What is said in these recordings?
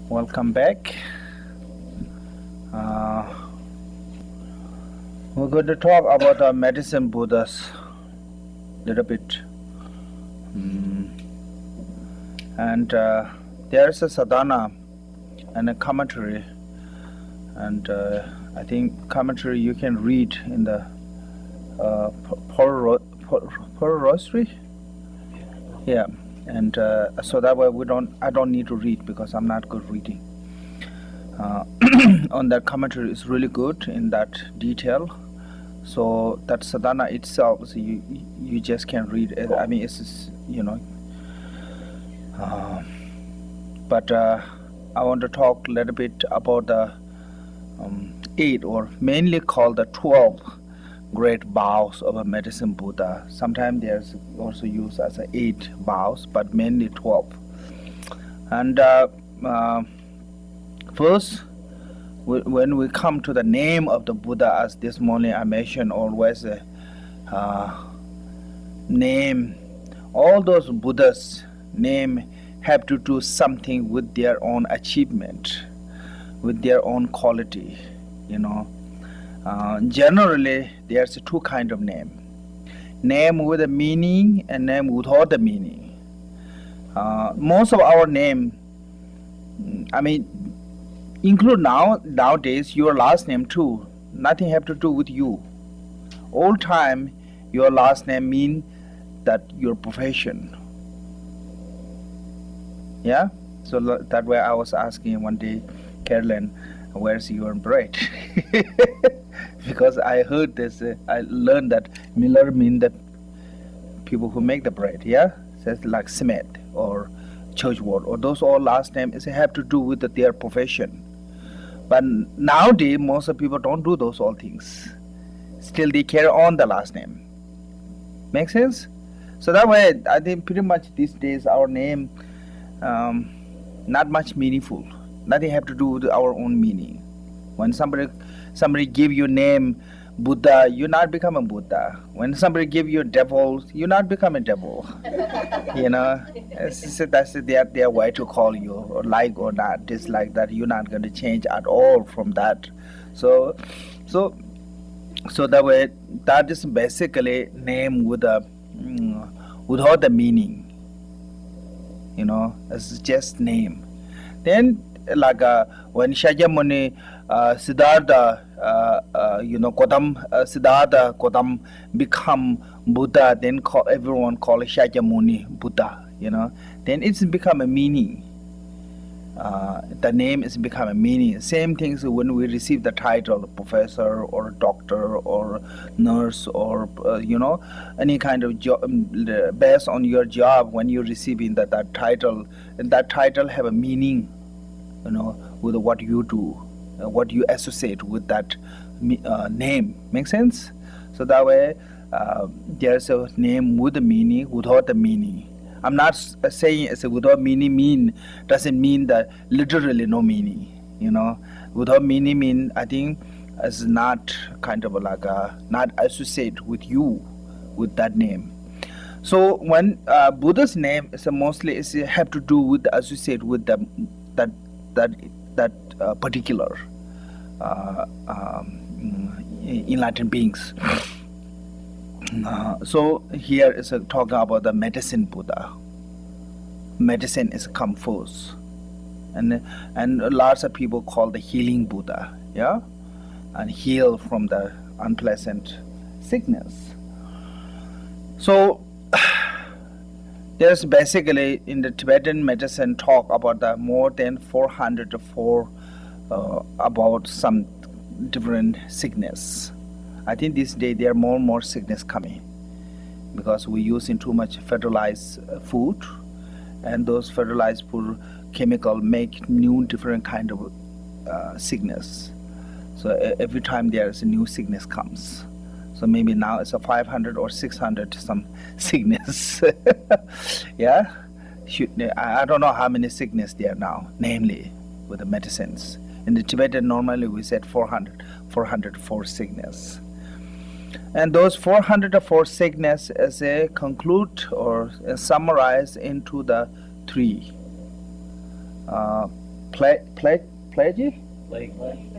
Welcome back. We're going to talk about the medicine Buddhas a little bit. And there's a sadhana and a commentary. And I think commentary you can read in the Rosary. Yeah. And so that way I don't need to read because I'm not good reading. On that commentary is really good in that detail. So that sadhana itself, so you just can't read it. I mean, it's just, but I want to talk a little bit about the 8, or mainly called the 12 great vows of a medicine Buddha. Sometimes there's also used as 8 vows, but mainly 12. And first, when we come to the name of the Buddha, as this morning I mentioned, always name, all those Buddhas' name have to do something with their own achievement, with their own quality, Generally, there's 2 kinds of name. Name with a meaning and name without the meaning. Most of our name, include nowadays your last name too. Nothing have to do with you. Old time, your last name mean that your profession. Yeah? So that way I was asking one day, Carolyn, where's your bread? Because I heard this, I learned that Miller mean the people who make the bread, yeah? Says like Smith or Churchward, or those all last names have to do with their profession. But nowadays, most of people don't do those all things. Still, they carry on the last name. Make sense? So that way, I think pretty much these days our name not much meaningful. Nothing have to do with our own meaning. When somebody give you name Buddha, you not become a Buddha. When somebody give you devil, you not become a devil. That's their way to call you, or like or not, dislike that. You're not going to change at all from that. So that way, that is basically name with without the meaning. It's just name. Then like when Shakyamuni Siddhartha Siddhartha Kodam become Buddha, then everyone call Shakyamuni Buddha, then it's become a meaning. The name is become a meaning. Same things when we receive the title professor or doctor or nurse or any kind of job, based on your job, when you're receiving that title, and that title have a meaning, with what you do, what you associate with that name. Make sense? So that way, there's a name with a meaning, without the meaning. I'm not saying it's a without meaning doesn't mean that literally no meaning. Without meaning mean, I think it's not kind of like not associate with you with that name. So when Buddha's name is mostly have to do with associate with that particular enlightened beings. So here is talking about the medicine Buddha. Medicine is come first, and lots of people call the healing Buddha, yeah, and heal from the unpleasant sickness. So there's basically in the Tibetan medicine talk about the more than 404 about some different sickness. I think this day there are more and more sickness coming because we using too much fertilized food, and those fertilized food chemical make new different kind of sickness. So every time there is a new sickness comes. So maybe now it's a 500 or 600 some sickness. Yeah, I don't know how many sickness there now, namely with the medicines. In the Tibetan normally we said 404 sickness. And those 404 sickness as a conclude or summarize into the 3. Plague? Plague.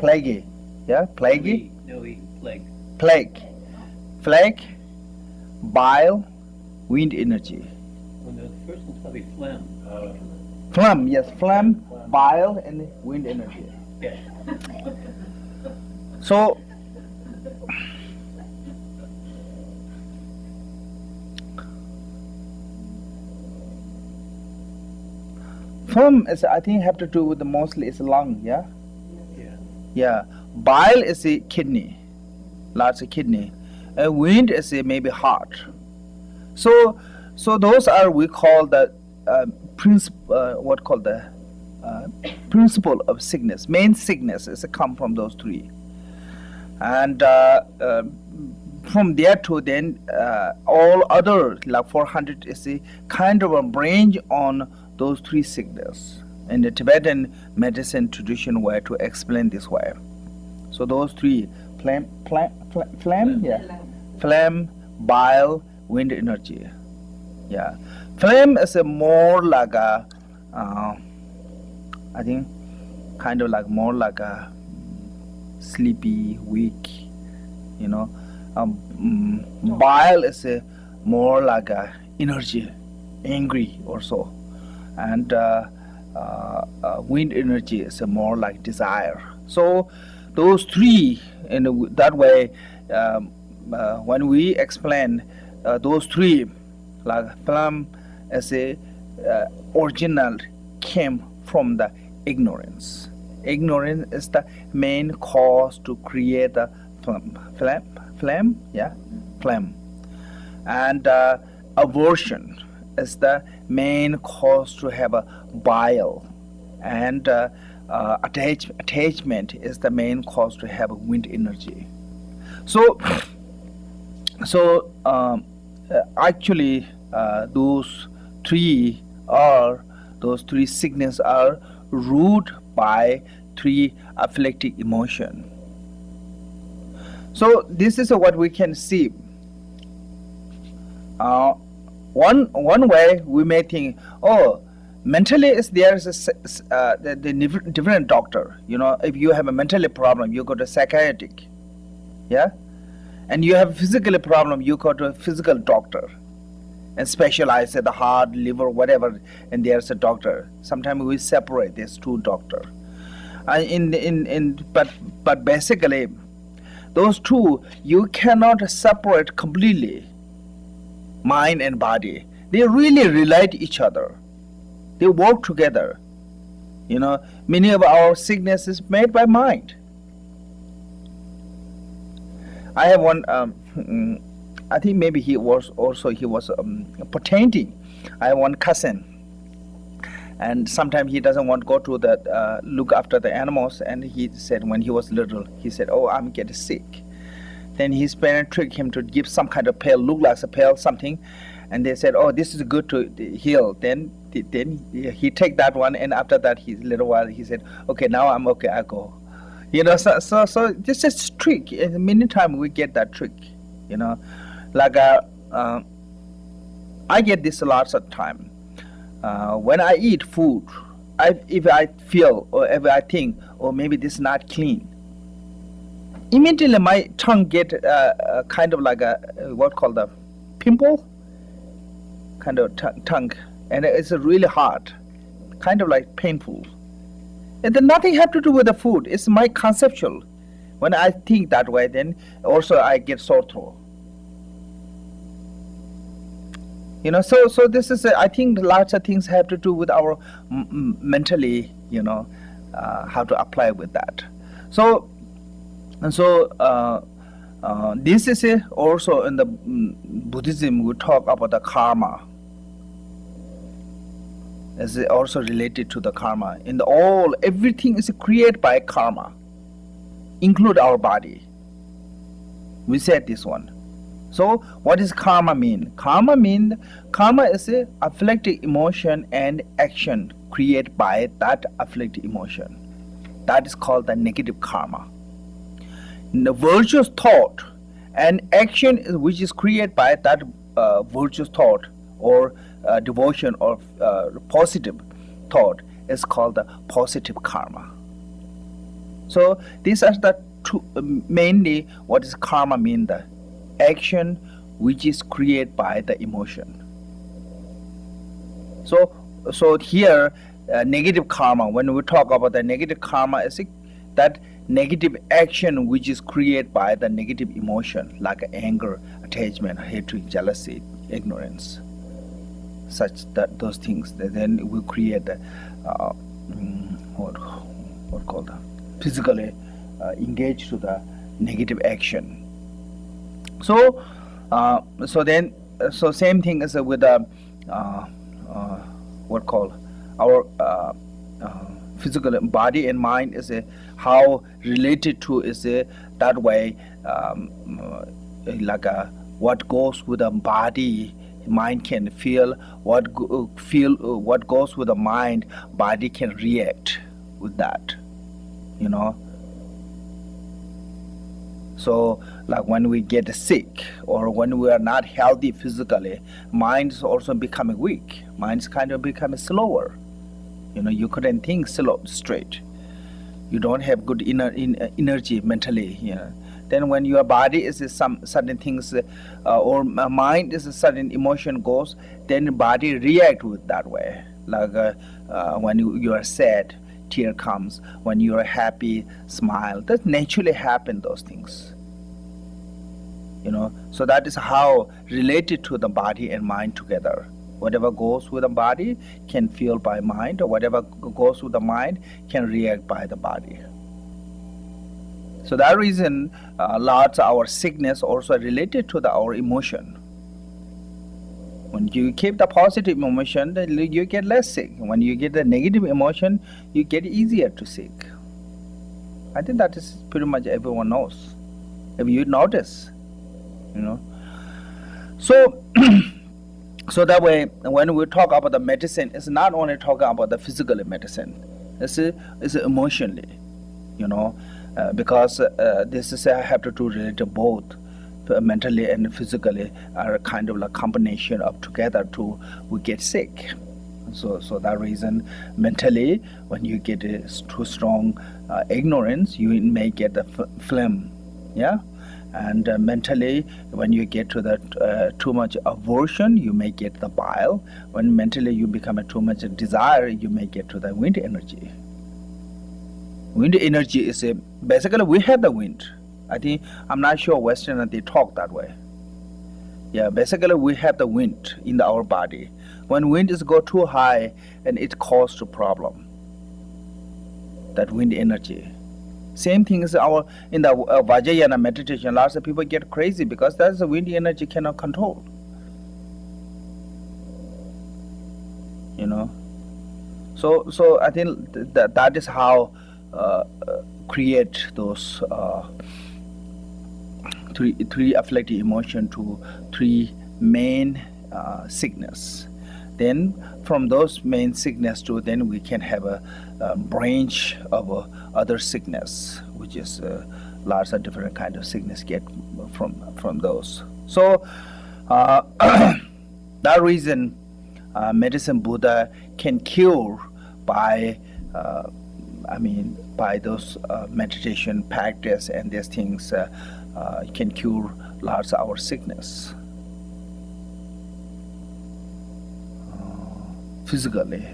Plague. Yeah, plague. No, plague. Plague. Plague, bile, wind energy. Well, no, the first one's probably phlegm. Phlegm, yes, phlegm, bile, and wind energy. Yeah. So, phlegm is, I think, have to do with mostly its lung, yeah? Yeah. Yeah. Bile is a kidney, lots of kidney. Wind is a maybe heart. So those are we call the principle of sickness. Main sickness is come from those three, and from there to then all other like 400 is a kind of a range on those three sickness. In the Tibetan medicine tradition, were to explain this way. So those three: phlegm, yeah, phlegm, bile, wind energy. Yeah, phlegm is a more like a, I think, kind of like more like a sleepy, weak, you know. Bile is a more like a energy, angry or so, and wind energy is a more like desire. So those three, in that way, when we explain those three, like phlegm as a original came from the ignorance. Ignorance is the main cause to create the phlegm, yeah, phlegm, and aversion is the main cause to have a bile, and attachment is the main cause to have a wind energy. So actually those three sickness are ruled by three afflicting emotion. So this is what we can see. One way we may think, oh, mentally is there is the different doctor. You know, if you have a mentally problem, you go to psychiatric, yeah, and you have physically problem, you go to a physical doctor, and specialize at the heart, liver, whatever, and there's a doctor. Sometimes we separate these two doctors. But basically, those two you cannot separate completely. Mind and body, they really relate to each other. They work together. You know, many of our sickness is made by mind. I have one. I think maybe he was patenting. I have one cousin, and sometimes he doesn't want to go to the look after the animals. And he said when he was little, he said, "Oh, I'm getting sick." Then his parents tricked him to give some kind of pill, look like a pill, something, and they said, "Oh, this is good to heal." Then he take that one, and after that, he little while he said, "Okay, now I'm okay. I go." You know, so this is trick. And many times we get that trick. You know, like I get this lots of time. When I eat food, if I feel or if I think, oh, maybe this is not clean, immediately my tongue get kind of like a what called a pimple, kind of tongue, and it's really hard, kind of like painful. And then nothing have to do with the food. It's my conceptual. When I think that way, then also I get sore throat. You know, so this is I think lots of things have to do with our mentally, you know, how to apply with that. So this is also in the Buddhism we talk about the karma. Is also related to the karma. In the everything is created by karma, include our body. We said this one. So what does karma mean? Karma is a afflicted emotion and action created by that afflicted emotion. That is called the negative karma. The virtuous thought and action which is created by that virtuous thought or devotion or positive thought is called the positive karma. So these are the two, mainly what is karma mean, the action which is created by the emotion. So here negative karma, when we talk about the negative karma, is that negative action which is created by the negative emotion like anger, attachment, hatred, jealousy, ignorance, such that those things that then will create what called physically engage to the negative action. So so same thing as with the what called our physical body and mind is how related to is that way, like what goes with the body, mind can feel what what goes with the mind, body can react with that, you know. So like when we get sick or when we are not healthy physically, mind is also becoming weak, mind's kind of becoming slower, you know. You couldn't think straight, you don't have good energy mentally, you know. Then when your body is some certain things or mind is a certain emotion goes, then body react with that way. Like when you are sad, tear comes. When you are happy, smile. That naturally happen, those things, you know. So that is how related to the body and mind together. Whatever goes with the body can feel by mind, or whatever goes with the mind can react by the body. So that reason, lots of our sickness also related to our emotion. When you keep the positive emotion, then you get less sick. When you get the negative emotion, you get easier to sick. I think that is pretty much everyone knows. If you notice, you know. So, so that way, when we talk about the medicine, it's not only talking about the physical medicine. It's emotionally, you know. Because this is have to do related both mentally and physically are kind of like combination of together to we get sick. So that reason mentally when you get too strong ignorance, you may get the phlegm, yeah. And mentally when you get to that too much aversion, you may get the bile. When mentally you become too much desire, you may get to the wind energy. Wind energy is basically we have the wind. I think I'm not sure Western they talk that way. Yeah, basically we have the wind in our body. When wind is go too high, and it causes a problem. That wind energy. Same thing is our in the Vajrayana meditation. Lots of people get crazy because that's the wind energy cannot control. You know. So I think that is how. Create those three afflictive emotion to three main sickness. Then from those main sickness to then we can have a branch of other sickness, which is lots of different kind of sickness get from those. So that reason medicine Buddha can cure by by those meditation practice and these things can cure lots of our sickness physically.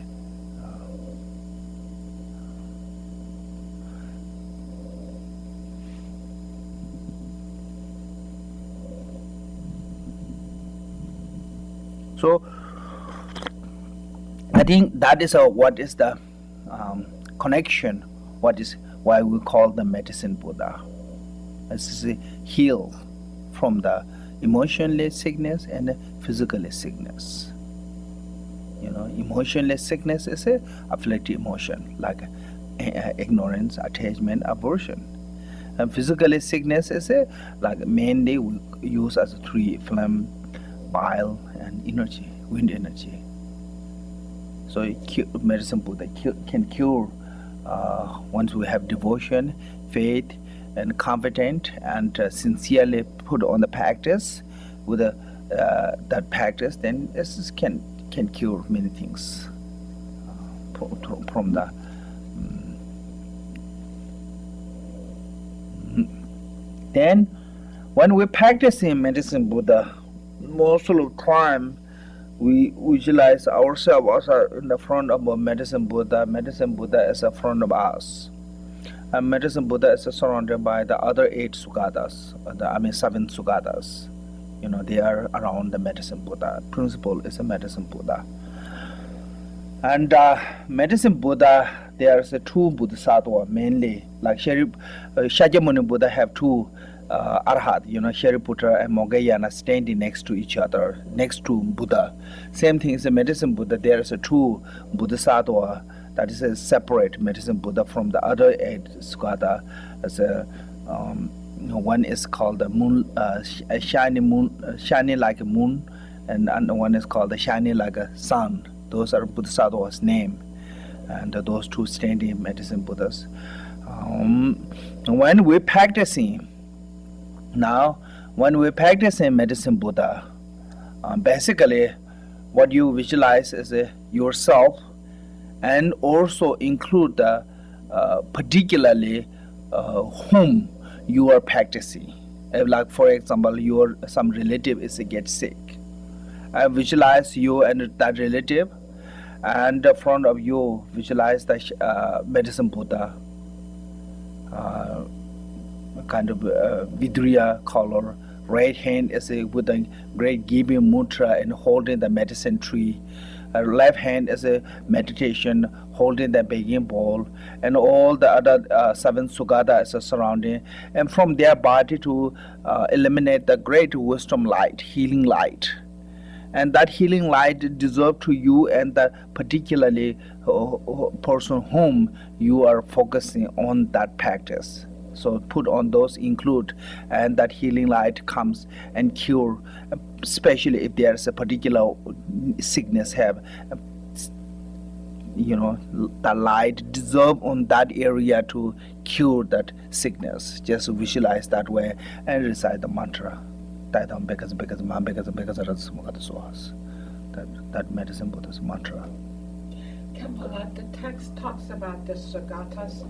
So I think that is what is the connection, what is why we call the medicine Buddha. It's heal from the emotionally sickness and the physically sickness. You know, emotionally sickness is a afflictive emotion like ignorance, attachment, aversion. And physically sickness is like mainly we use as three: phlegm, bile, and energy, wind energy. So medicine Buddha can cure once we have devotion, faith, and confident, and sincerely put on the practice with that practice. Then this can cure many things from the. Then, when we practice in medicine Buddha, most of the time we visualize ourselves as in the front of a medicine Buddha. Medicine Buddha is in front of us. And medicine Buddha is surrounded by the other 8 Sugatas, 7 Sugatas. They are around the medicine Buddha. Principle is a medicine Buddha. And medicine Buddha, there's 2 Bodhisattva mainly. Like Shakyamuni Buddha have 2 Arhat, Shariputra and Moggayana standing next to each other, next to Buddha. Same thing is the medicine Buddha. There's 2 Bodhisattva. That is a separate medicine Buddha from the other 8 Sugata. One is called the moon, shiny like a moon, and one is called the shiny like a sun. Those are Bodhisattva's name, and those 2 standing medicine Buddhas. When we're practicing medicine Buddha, basically what you visualize is yourself, and also include the particularly whom you are practicing. Like for example, some relative gets sick. I visualize you and that relative, and in front of you visualize the medicine Buddha, kind of vidriya color. Right hand is with a great giving mudra and holding the medicine tree. Left hand is a meditation, holding the begging bowl, and all the other 7 Sugata is surrounding, and from their body to eliminate the great wisdom light, healing light. And that healing light deserves to you and the particularly person whom you are focusing on that practice. So put on those include, and that healing light comes and cure, especially if there's a particular sickness have, the light deserve on that area to cure that sickness. Just visualize that way and recite the mantra. That medicine Buddha's mantra. Khenpo, the text talks about the Sagatas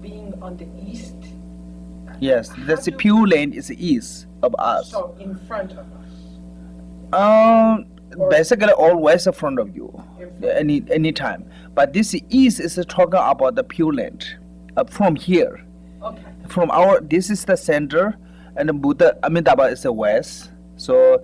being on the east. Yes, that's the pure land is the east of us. So in front of us. Basically always in front of you, any time. But this east is talking about the pure land. From here, Okay. From this is the center, and the Buddha Amitabha is the west. So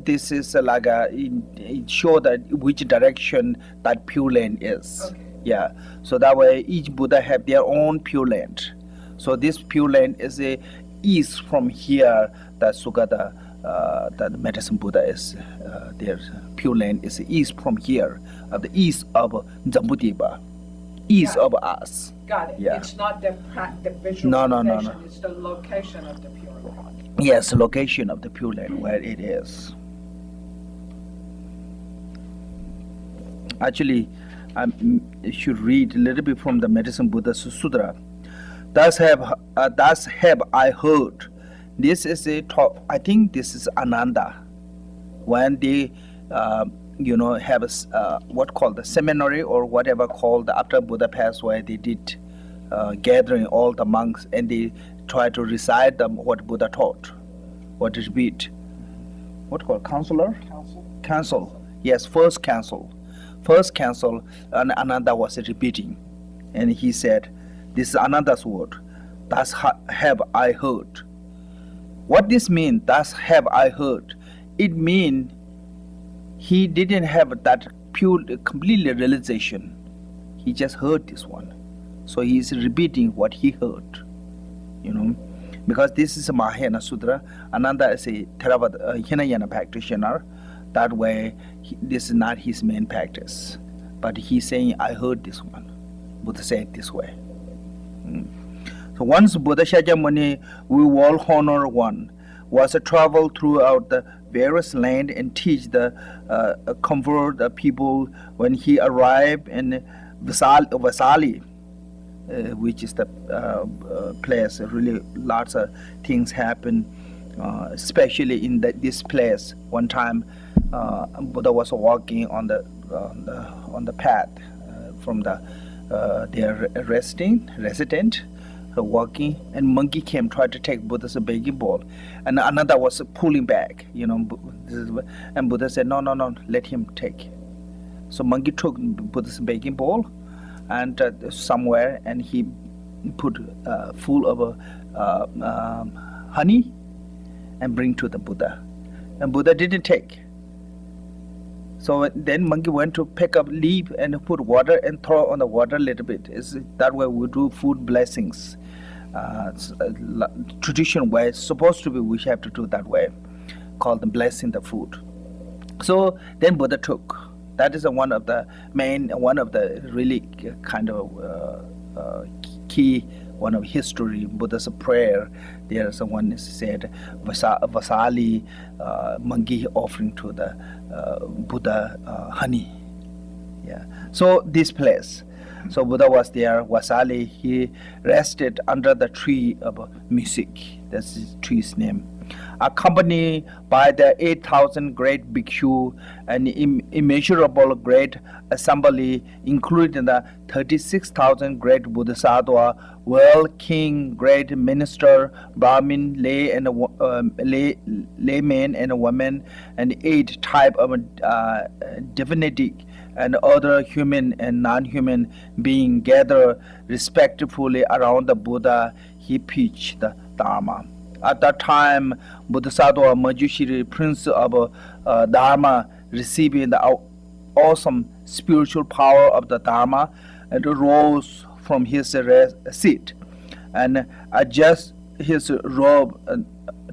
this is like it show that which direction that pure land is. Okay. Yeah. So that way each Buddha have their own pure land. So this pure land is a east from here. That Sugata, that medicine Buddha is their pure land is east from here, the east of Jambudvipa, east of us. Got it. Yeah. It's not the visualization. No. It's the location of the pure land. Yes, location of the pure land where it is. Actually, I should read a little bit from the Medicine Buddha Sutra. Thus have I heard. This is a talk. I think this is Ananda. When they, have what called the seminary or whatever called after Buddha passed away, they did gathering all the monks and they try to recite them what Buddha taught, what is read. What called counselor? Council. Yes, first council. And Ananda was repeating, and he said, "This is Ananda's word. Thus have I heard." What this means? Thus have I heard. It means he didn't have that pure, completely realization. He just heard this one, so he is repeating what he heard. Because this is a Mahayana Sutra. Ananda is a Theravada Hinayana practitioner. That way, this is not his main practice, but he's saying, "I heard this one." Buddha said this way. So once Buddha Shakyamuni, we all honor one, was to travel throughout the various land and teach the convert the people. When he arrived in Vasali, which is the place, really lots of things happen, especially in this place. One time, Buddha was walking on the path from the their resident, walking, and monkey came, tried to take Buddha's begging bowl, and another was pulling back, and Buddha said, no, let him take. So monkey took Buddha's begging bowl and somewhere, and he put full of honey and bring to the Buddha, and Buddha didn't take. So then monkey went to pick up leaf and put water and throw on the water a little bit. Is that way we do food blessings. Traditional way, it's supposed to be, we have to do that way, called the blessing the food. So then Buddha took. That is one of the really kind of key one of history, Buddha's prayer. There's one said Vasali, monkey offering to the Buddha honey. Yeah. So this place. So Buddha was there, Vasali, he rested under the tree of music. That's his tree's name. Accompanied by the 8,000 great bhikkhu and immeasurable great assembly, including the 36,000 great bodhisattva, world king, great minister, Brahmin, laymen and women, and 8 type of divinity and other human and non-human being gather respectfully around the Buddha. He preached the Dharma. At that time, Bodhisattva Manjushri, prince of Dharma, receiving the awesome spiritual power of the Dharma, and rose from his seat and adjust his robe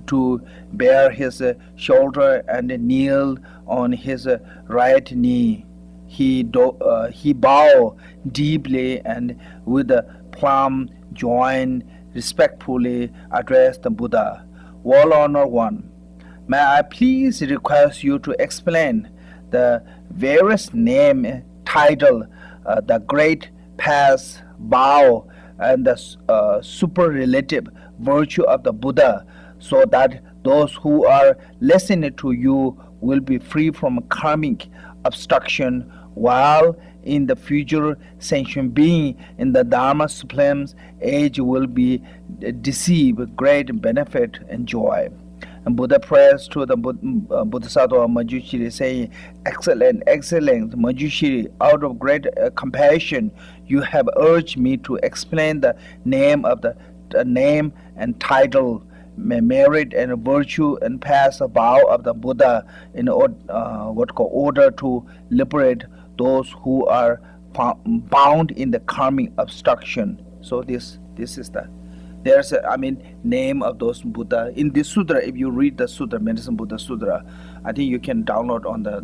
to bear his shoulder and kneel on his right knee. He bowed deeply and with a plumb joint respectfully addressed the Buddha. World Honor One, may I please request you to explain the various name, title, the great path, vow, and the superlative virtue of the Buddha, so that those who are listening to you will be free from karmic obstruction, while in the future sentient being in the Dharma supreme age will be deceived with great benefit and joy. And Buddha prays to the Bodhisattva Manjushri, saying, excellent Manjushri, out of great compassion you have urged me to explain the name of the name and title, merit and virtue and path vow of the Buddha in order to liberate those who are bound in the karmic obstruction. So this is the name of those Buddha in this sutra. If you read the sutra, Medicine Buddha Sutra, I think you can download on the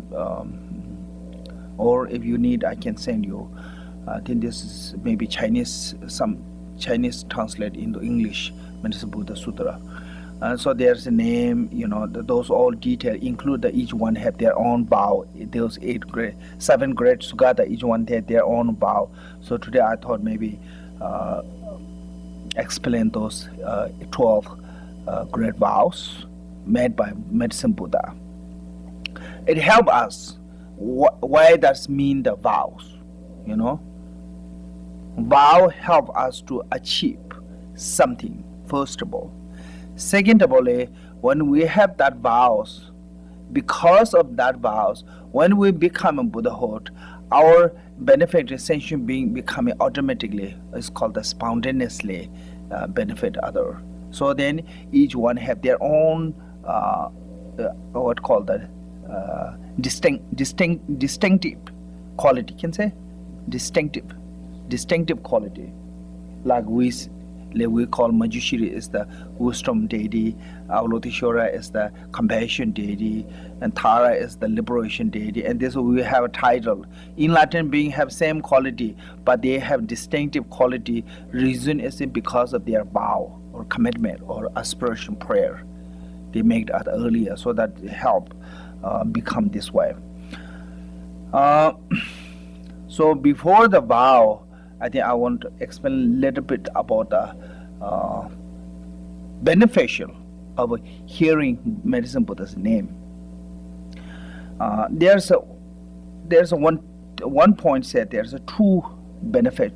or if you need, I can send you. I think this is maybe Chinese, some Chinese translate into English, Medicine Buddha Sutra. So there's a name, those all detail include that each one have their own vow. Those 7 great Sugata, each one had their own vow. So today I thought maybe explain those 12 great vows made by Medicine Buddha. It helps us. Why does mean the vows? Vow help us to achieve something, first of all. Second of all, when we have that vows, because of that vows, when we become a Buddhahood, our benefit sentient being becoming automatically, is called the spontaneously benefit other. So then each one have their own distinctive quality. Can say distinctive quality. Like we call Manjushri is the wisdom deity, Avalokiteshvara is the compassion deity, and Tara is the liberation deity. And this we have a title. Enlightened beings have same quality, but they have distinctive quality. Reason is because of their vow or commitment or aspiration prayer. They make that earlier, so that help become this way. So before the vow, I think I want to explain a little bit about the beneficial of hearing Medicine Buddha's name. There's a one point said there's a two benefit,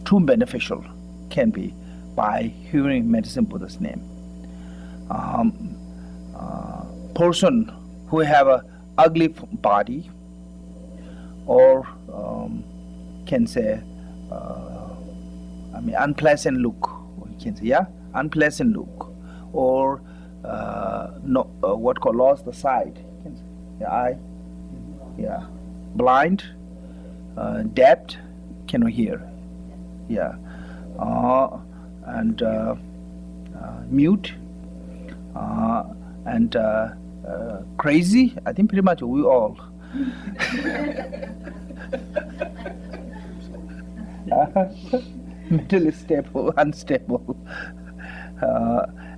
too beneficial can be by hearing Medicine Buddha's name. Person who have a ugly body, or can say, unpleasant look. We can say, unpleasant look, or what called lost the sight, can say, the eye, blind, deaf, cannot hear, and mute, and crazy. I think pretty much we all. Mentally stable, unstable,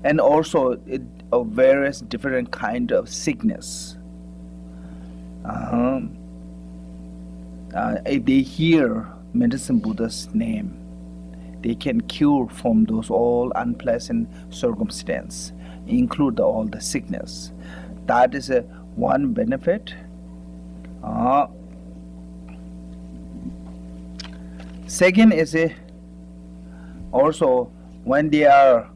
and also various different kind of sickness. If they hear Medicine Buddha's name, they can cure from those all unpleasant circumstance, include all the sickness. That is one benefit. Second is also when they are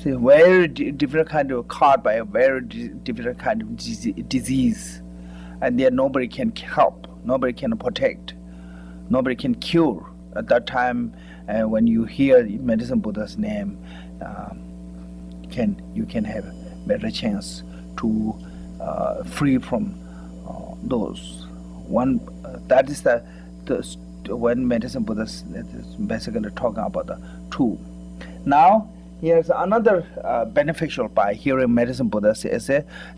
very different kind of caught by a very different kind of disease, and there nobody can help, nobody can protect, nobody can cure. At that time, when you hear Medicine Buddha's name, you can have a better chance to free from those. One that is the when Medicine Buddha is basically talking about the two. Now here's another beneficial by hearing Medicine Buddha is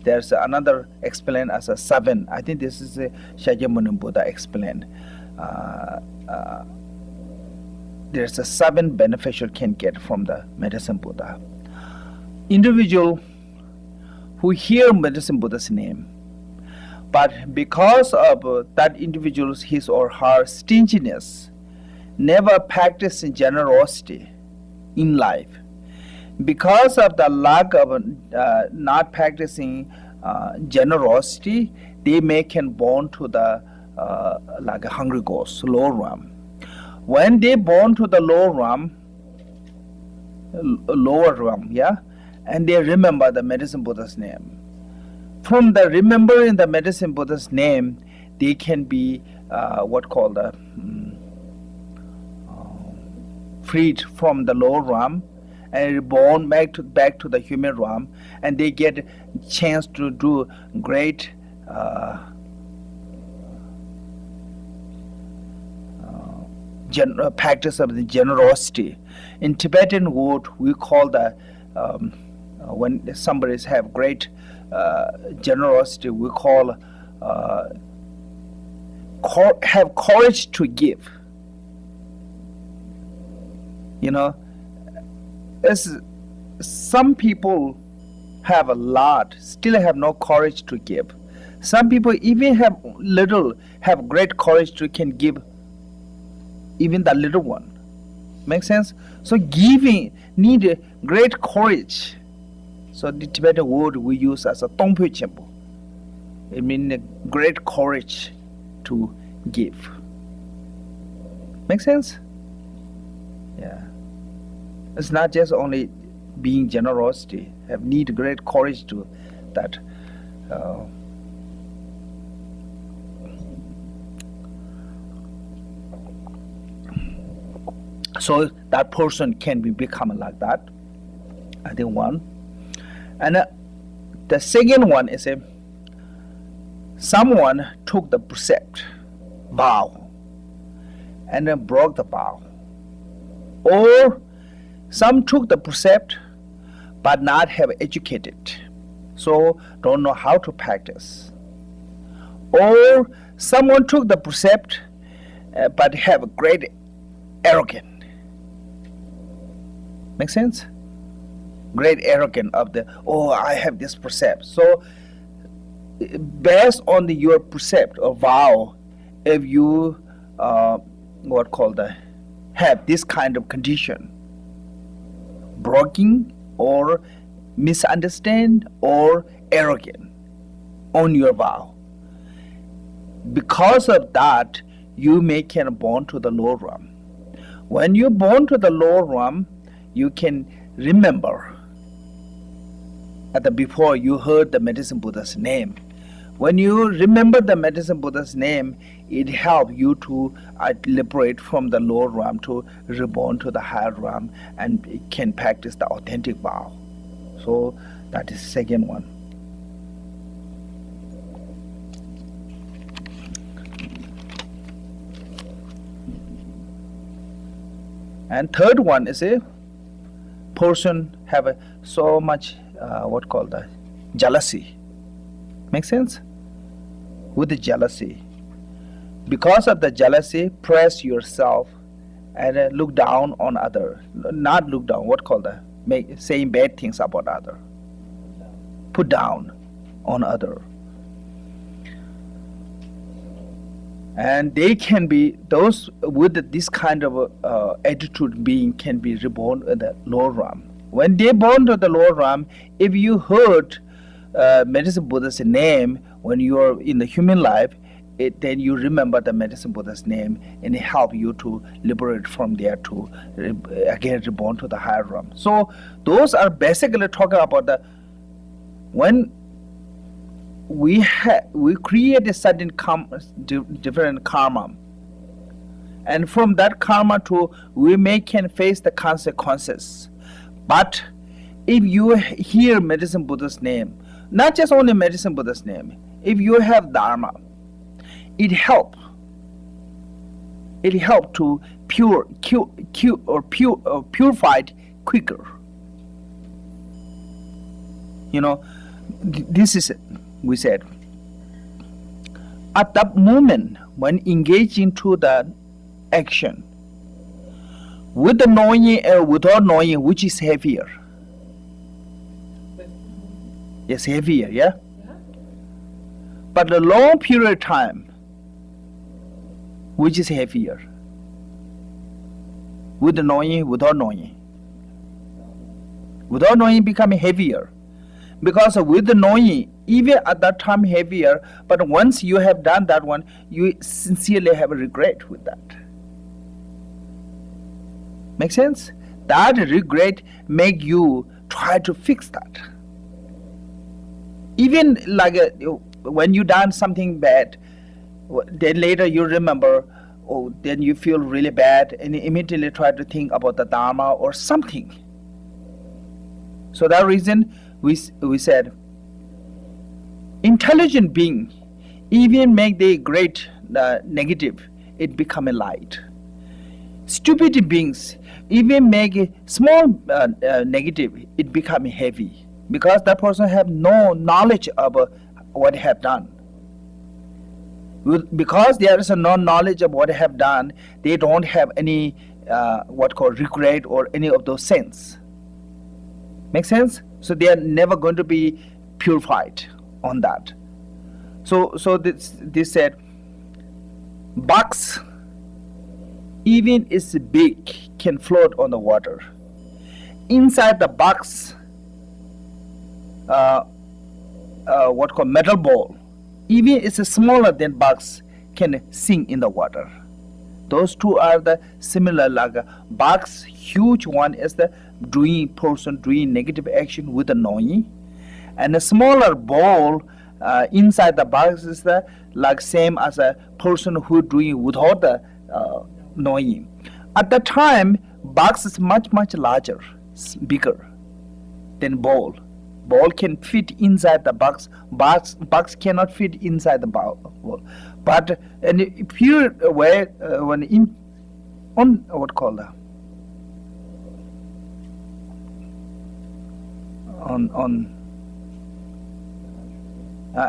there's another explained as a 7. I think this is Shakyamuni Buddha explained. There's a 7 beneficial can get from the Medicine Buddha. Individual who hear Medicine Buddha's name, but because of that individual's his or her stinginess, never practice generosity in life. Because of the lack of not practicing generosity, they may can born to the like a hungry ghost, lower realm. When they born to the lower realm, and they remember the Medicine Buddha's name. From the remembering the Medicine Buddha's name, they can be what called freed from the lower realm and reborn back to the human realm, and they get chance to do great practice of the generosity. In Tibetan word, we call the when somebody have great generosity, we call have courage to give. As some people have a lot, still have no courage to give. Some people even have little, have great courage to can give even the little one. Make sense? So giving need a great courage. So the Tibetan word we use as a tongpyo chenpo. It means great courage to give. Make sense? Yeah. It's not just only being generosity. Have need great courage to that. So that person can become like that. I think one. And the second one is someone took the precept, vow, and then broke the vow. Or some took the precept but not have educated, so don't know how to practice. Or someone took the precept but have a great arrogance. Make sense? Great arrogance of I have this precept. So based on your precept or vow, if you have this kind of condition, broken or misunderstand or arrogant on your vow. Because of that, you may can born to the lower realm. When you born to the lower realm, you can remember at the before you heard the medicine Buddha's name. When you remember the medicine Buddha's name, it helps you to liberate from the lower realm to reborn to the higher realm and can practice the authentic vow. So that is second one. And third one is a person have so much what called the jealousy. Make sense? With the jealousy. Because of the jealousy, press yourself and look down on other. Not look down, what called the saying bad things about other. Put down on other. And they can be, those with this kind of attitude being can be reborn in the lower realm. When they born to the lower realm, if you heard medicine Buddha's name when you are in the human life, then you remember the medicine Buddha's name and it help you to liberate from there to again reborn to the higher realm. So those are basically talking about the when we create a certain different karma, and from that karma too we can face the consequences. But if you hear medicine Buddha's name, not just only medicine Buddha's name, if you have dharma, it help to purify quicker. This is we said at that moment when engaged into the action, with the knowing or without knowing, which is heavier? Yes, heavier, yeah? But the long period of time, which is heavier? With the knowing, without knowing? Without knowing becoming heavier. Because with the knowing, even at that time heavier, but once you have done that one, you sincerely have a regret with that. Make sense? That regret make you try to fix that. Even like when you done something bad, then later you remember, then you feel really bad and immediately try to think about the Dharma or something. So that reason we said, intelligent being, even make the great negative, it become a light. Stupid beings, even make a small negative, it become heavy. Because that person have no knowledge of what they have done. Because there is no knowledge of what they have done, they don't have any what called regret or any of those sins. Make sense? So they are never going to be purified on that. So this said, box, even is big, can float on the water. Inside the box, what called metal ball, even it's smaller than box, can sink in the water. Those two are the similar, like a box, huge one is the person doing negative action with the knowing, and a smaller ball inside the box is the like same as a person who doing without the knowing. At the time, box is much larger, bigger than ball. Ball can fit inside the box. Box cannot fit inside the ball. But in a pure way, when on what called that?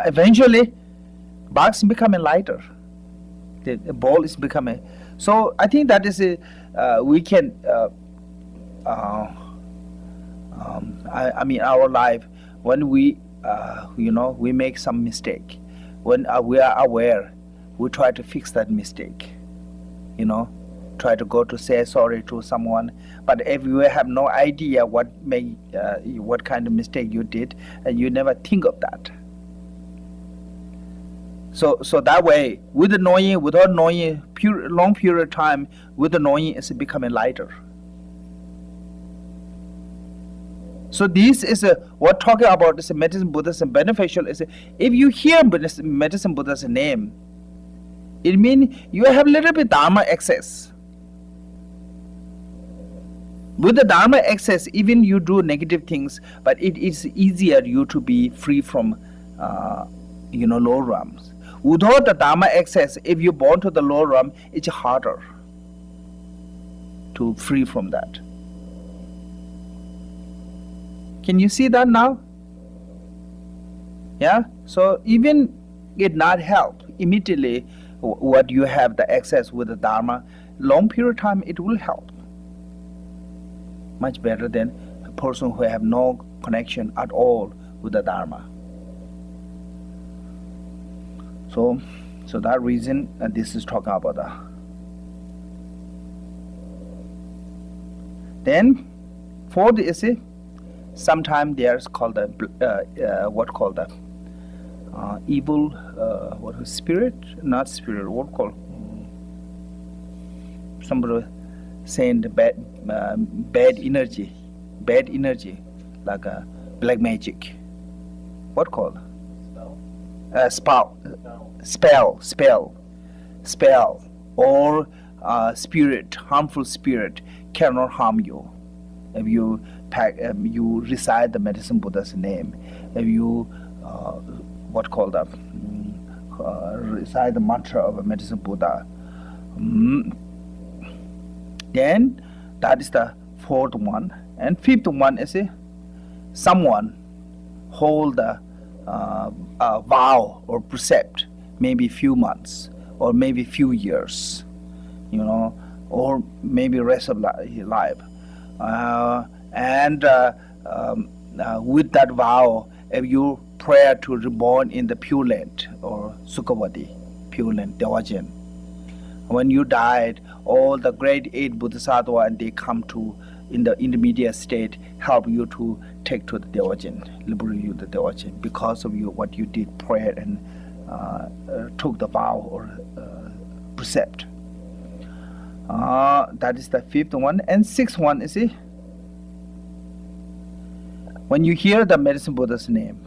Eventually, box becoming lighter. The ball is becoming. So I think that is we can. I mean, our life, when we, we make some mistake, when we are aware, we try to fix that mistake, try to go to say sorry to someone. But if you have no idea what kind of mistake you did, and you never think of that. So that way, with knowing, without knowing, long period of time, with the knowing, it's becoming lighter. So this is what talking about is medicine Buddhism beneficial is if you hear medicine Buddha's name, it means you have a little bit Dharma excess. With the Dharma excess, even you do negative things, but it is easier you to be free from low realms. Without the Dharma excess, if you born to the low realm, it's harder to free from that. Can you see that now? Yeah. So even it not help immediately. What you have the access with the Dharma, long period of time it will help. Much better than a person who have no connection at all with the Dharma. So that reason, this is talking about that. Then, fourth is sometimes there's called the evil spirit, not spirit. What called? Somebody saying the bad energy, like a black magic. What called? Spell, or spirit, harmful spirit cannot harm you. If you you recite the medicine Buddha's name, if you recite the mantra of a medicine Buddha, then that is the fourth one. And fifth one is someone hold a vow or precept, maybe few months or maybe few years, or maybe rest of life. With that vow, if you pray to reborn in the Pure Land or Sukhavati, Pure Land, Devajan, when you died, all the great 8 Bodhisattva and they come to in the intermediate state help you to take to the Devajan, liberate you the Devajan because of what you did prayer and took the vow or precept. That is the fifth one. And sixth one is when you hear the medicine Buddha's name,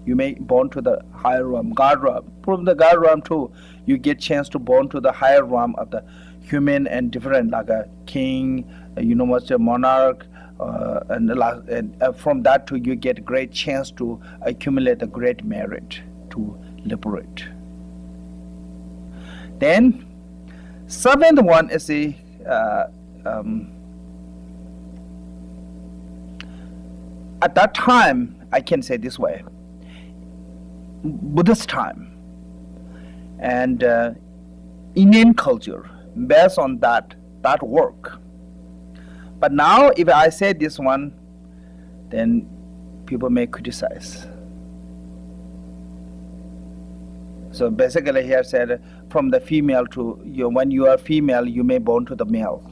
you may born to the higher realm, God realm. From the God realm too, you get chance to born to the higher realm of the human and different, like a king, a university monarch, and from that too, you get great chance to accumulate a great merit to liberate. Then, seventh one is at that time, I can say this way, Buddhist time and Indian culture based on that work. But now if I say this one, then people may criticize. So basically here said from the female to when you are female, you may born to the male.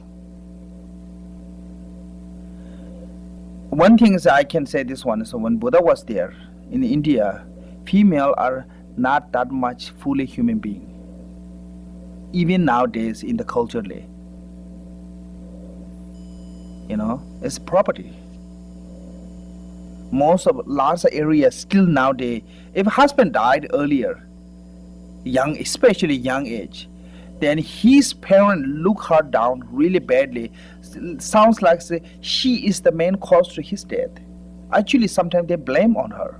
One thing is I can say this one, so when Buddha was there in India, female are not that much fully human being. Even nowadays in the culturally, it's property. Lots of areas still nowadays, if husband died earlier, especially young age, then his parent look her down really badly. Sounds like she is the main cause to his death. Actually, sometimes they blame on her.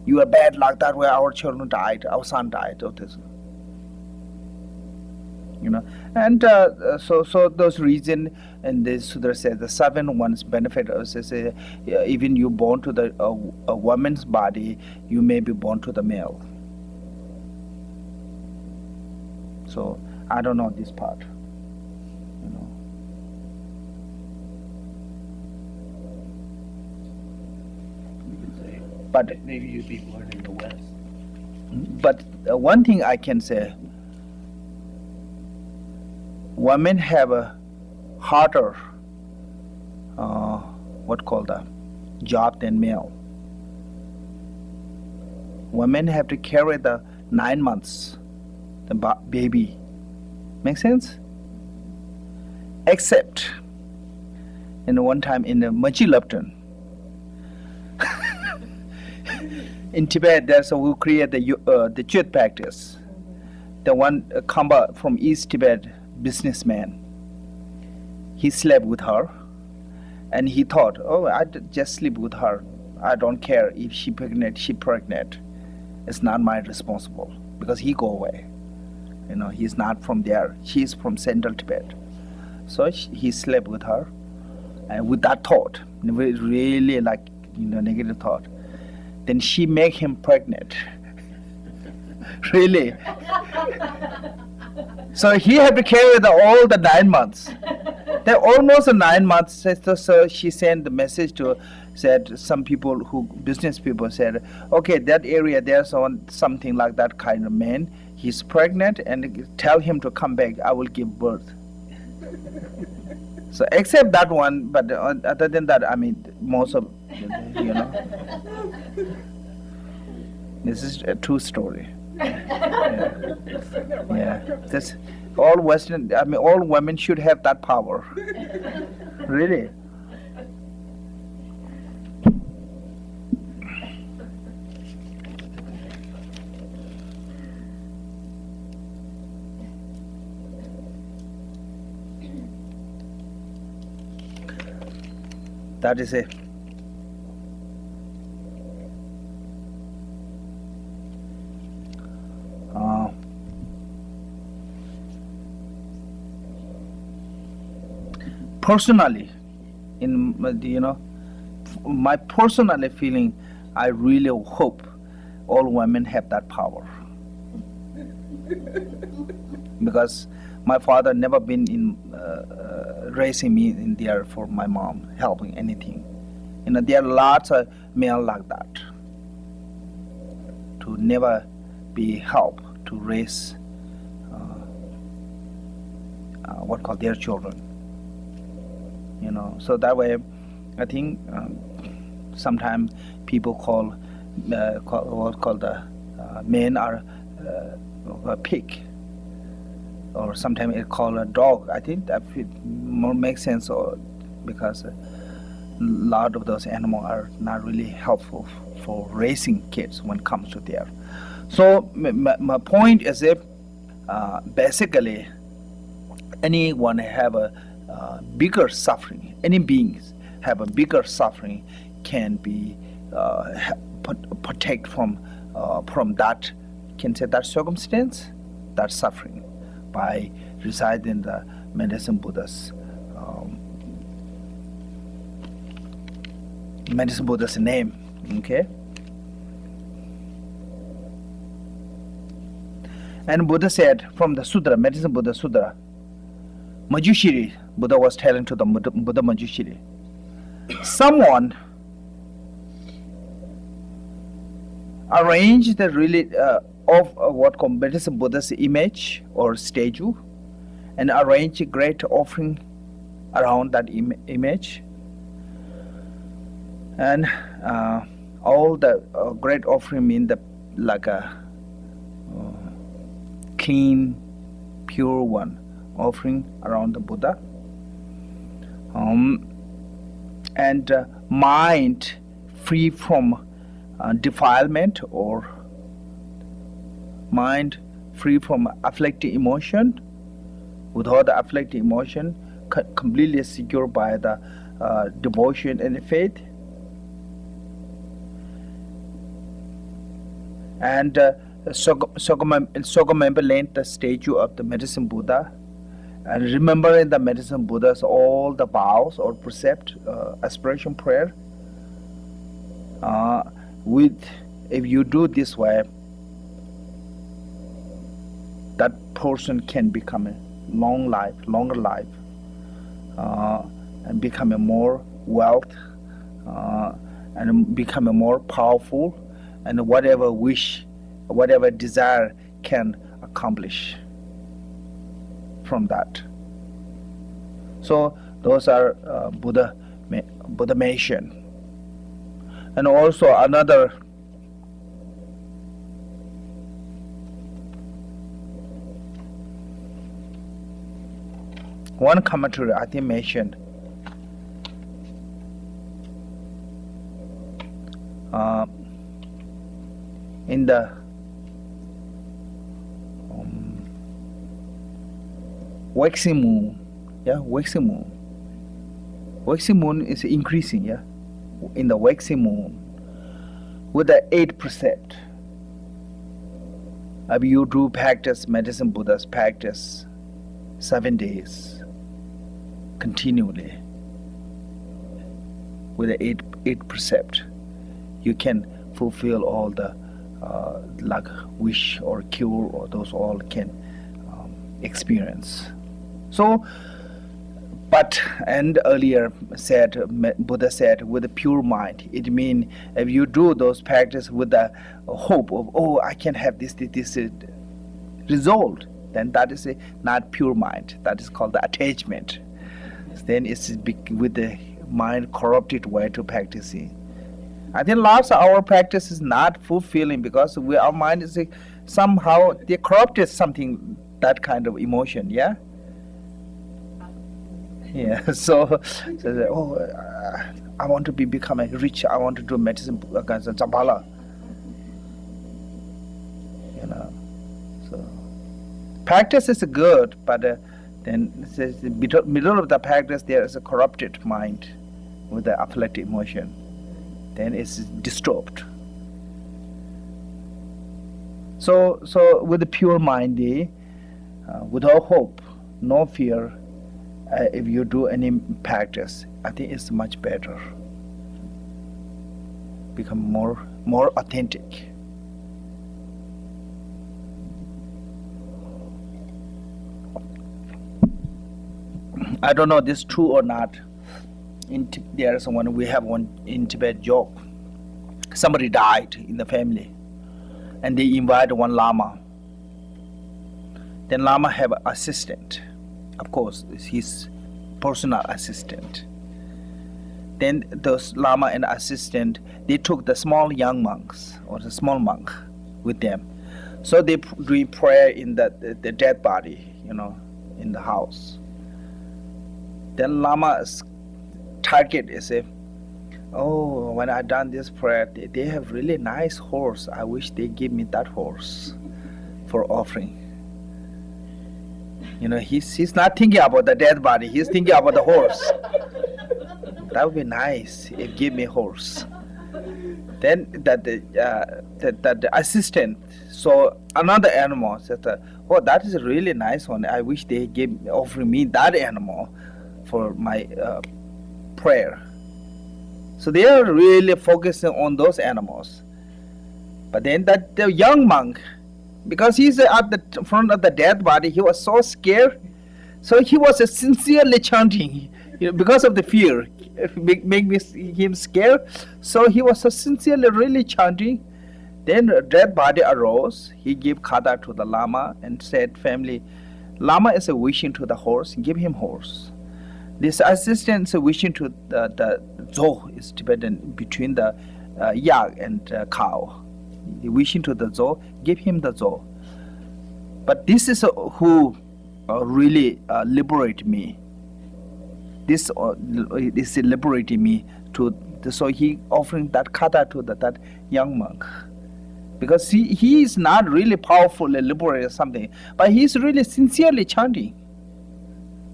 You are bad like that way our children died, our son died, or this. And so those reason, and the Sutra says the 7 ones benefit us. Even you born to the a woman's body, you may be born to the male. So I don't know this part. But maybe you'd be born in the West. But one thing I can say, women have a harder what called the job than male. Women have to carry the 9 months the baby. Make sense? Except in one time in the Majilapton in Tibet, there's a who create the Jut practice. The one Khenpo from East Tibet businessman. He slept with her, and he thought, "Oh, I just sleep with her. I don't care if she pregnant. She pregnant. It's not my responsible because he go away. You know, he's not from there. She's from Central Tibet." So he slept with her, and with that thought, really like negative thought. Then she make him pregnant. Really. So he had to carry all the 9 months. They're almost 9 months. So she sent the message to, said some people business people said, okay, that area there's something like that kind of man. He's pregnant, and tell him to come back. I will give birth. So except that one, but other than that, I mean, most of this is a true story. Yeah. This all Western. I mean, all women should have that power. Really. That is it. Personally, in my personal feeling, I really hope all women have that power. Because my father never been in raising me in there for my mom, helping anything. There are lots of men like that, to never be helped to raise their children. So that way, I think sometimes people call the men are a pig, or sometimes it called a dog. I think that more makes sense, because a lot of those animals are not really helpful for raising kids when it comes to there. So my point is that basically anyone have a bigger suffering, any beings have a bigger suffering, can be protect from that, can say that circumstance, that suffering, by reciting the Medicine Buddha's name. Okay. And Buddha said from the Sutra, Medicine Buddha Sutra, Manjushri, Buddha was telling to the Buddha Manjushri, someone arranged the really of what called Medicine Buddha's image or statue, and arranged a great offering around that image, and all the great offering mean like a clean, pure one offering around the Buddha, and mind free from defilement, or mind free from afflicting emotion, without the afflicting emotion, completely secure by the devotion and faith, and circumambulate the statue of the Medicine Buddha, and remembering the Medicine Buddha's all the vows or precept, aspiration prayer. If you do this way, that person can become a longer life, and become a more wealth, and become a more powerful, and whatever wish, whatever desire can accomplish from that. So those are Buddhamation. And also another one commentary I think mentioned in the waxing moon, waxing moon is increasing, in the waxing moon with the 8 precept. If you do practice medicine Buddha's practice 7 days continually with the 8 precept, you can fulfill all the like wish or cure, or those all can experience. So, but and earlier said Buddha said with a pure mind. It means if you do those practice with the hope of I can have this result, then that is not pure mind. That is called the attachment. Then it's with the mind corrupted way to practicing. I think lots of our practice is not fulfilling because our mind is somehow they corrupted something, that kind of emotion, so I want to become rich, I want to do medicine against Zambala, so practice is good, but then in the middle of the practice there is a corrupted mind with the afflicted emotion, then it's disturbed. So with the pure mind, without hope, no fear, if you do any practice, I think it's much better. Become more authentic. I don't know this is true or not. There is we have one in Tibet joke. Somebody died in the family, and they invite one Lama. Then Lama have an assistant, of course, his personal assistant. Then those Lama and assistant, they took the small young monks or the small monk with them. So they do prayer in the dead body, in the house. Then Lama's target is when I done this prayer, they have really nice horse. I wish they give me that horse for offering. He's not thinking about the dead body. He's thinking about the horse. That would be nice if give me horse. Then the assistant saw another animal. Said, that is a really nice one. I wish they offering me that animal for my prayer. So they are really focusing on those animals. But then the young monk, because he's at the front of the dead body, he was so scared. So he was sincerely chanting, because of the fear, make him scared. So he was sincerely really chanting. Then the dead body arose. He gave kata to the Lama and said, family, Lama is wishing to the horse, give him horse. This assistant is wishing to the zo, is Tibetan, between the yak and cow. Wishing to the zo, give him the zo. But this is who really liberate me. This is liberating me so he offering that kata to that young monk, because he is not really powerful and liberated or something, but he is really sincerely chanting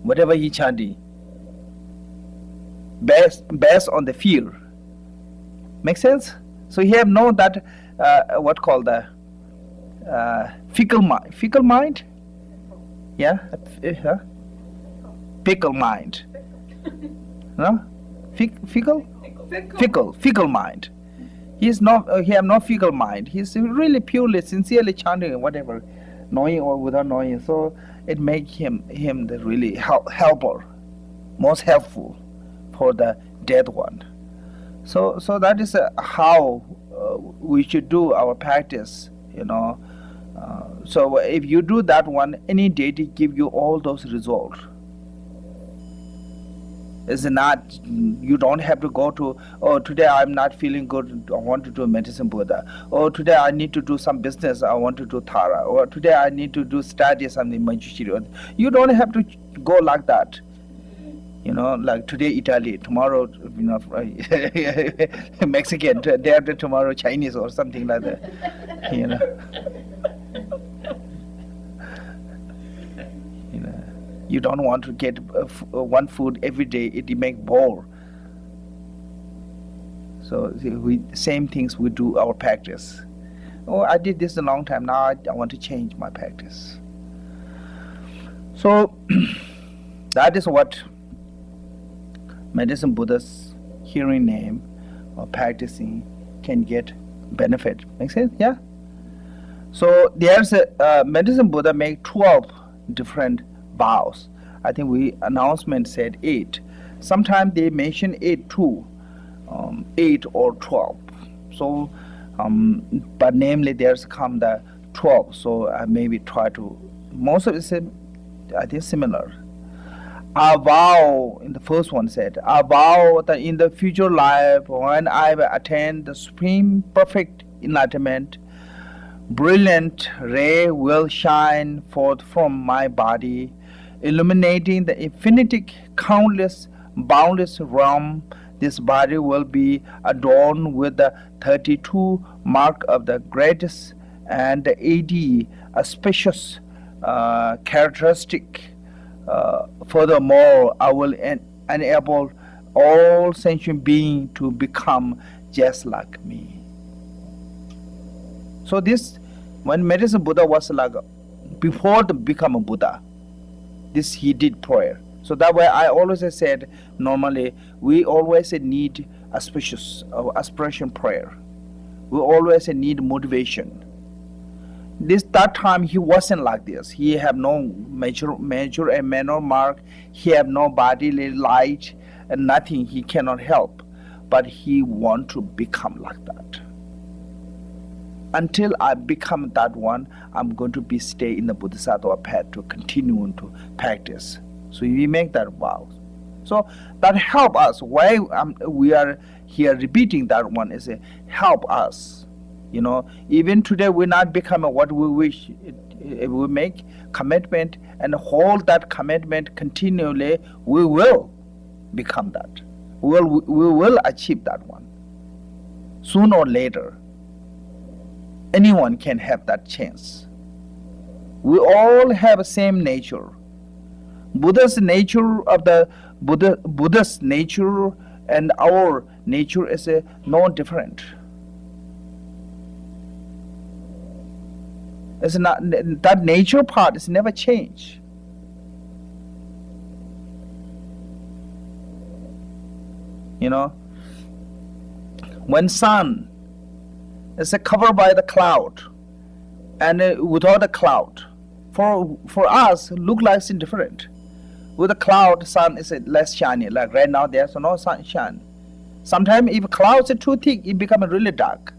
whatever he chanting, based on the fear. Make sense? So he have known that what called the fickle mind, fickle mind, no, fickle mind. He have no fickle mind. He's really purely, sincerely chanting whatever, knowing or without knowing. So it makes him the really helper, most helpful for the dead one. So that is how we should do our practice, So if you do that one, any deity give you all those results. It's not, you don't have to go to, oh, today I'm not feeling good, I want to do medicine Buddha. Oh, today I need to do some business, I want to do Tara. Or today I need to do study something, Manjushiri. You don't have to go like that. You know, like today Italy, tomorrow, you know, Mexican, day after tomorrow Chinese or something like that. You know. You know, you don't want to get one food every day; it make bore. So we same things we do our practice. Oh, I did this a long time. Now I want to change my practice. So that is what medicine Buddha's hearing name or practicing can get benefit. Make sense? Yeah. So there's a medicine Buddha make 12 different vows. I think we announcement said 8. Sometimes they mention 8 too, 8 or 12. So, but namely there's come the 12. So I maybe try to, most of it I think similar. I vow, in the first one said, I vow that in the future life, when I attain the supreme perfect enlightenment, brilliant ray will shine forth from my body, illuminating the infinite, countless, boundless realm. This body will be adorned with the 32 mark of the greatest and the 80 auspicious characteristic. Furthermore, I will enable all sentient beings to become just like me. So this, when medicine Buddha was like, before to become a Buddha, this he did prayer. So that way I always said, normally we always need auspicious aspiration prayer. We always need motivation. That time he wasn't like this. He have no major and minor mark. He have no bodily light and nothing. He cannot help, but he want to become like that. Until I become that one, I'm going to be stay in the Bodhisattva path to continue to practice. So we make that vow. So that help us. Why we are here repeating that one is help us. You know, even today we not become what we wish. We make commitment and hold that commitment continually. We will become that. We will achieve that one. Sooner or later, anyone can have that chance. We all have the same nature. Buddha's nature of the Buddha's nature and our nature is no different. It's not, that nature part is never changed. You know, when sun is covered by the cloud and without a cloud, for us look like it's different. With a cloud, sun is less shiny. Like right now, there's no sunshine. Sometimes if clouds are too thick, it becomes really dark.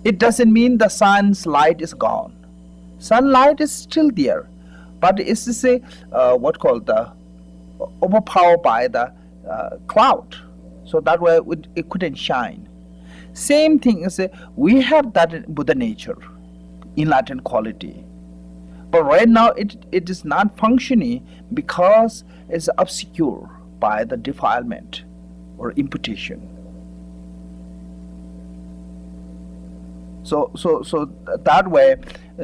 It doesn't mean the sun's light is gone. Sunlight is still there, but it's what called the overpowered by the cloud. So that way it couldn't shine. Same thing is we have that Buddha nature, enlightened quality. But right now it is not functioning because it's obscured by the defilement or imputation. So that way,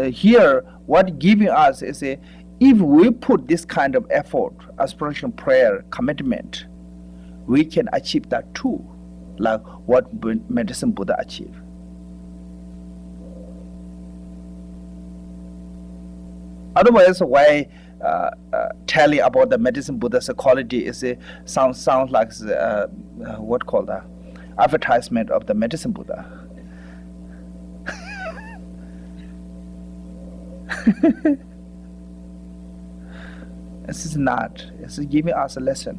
here what giving us is if we put this kind of effort, aspiration, prayer, commitment, we can achieve that too, like what medicine Buddha achieved. Otherwise, why telling about the medicine Buddha's quality is sounds like what called the advertisement of the medicine Buddha. This is not. This is giving us a lesson.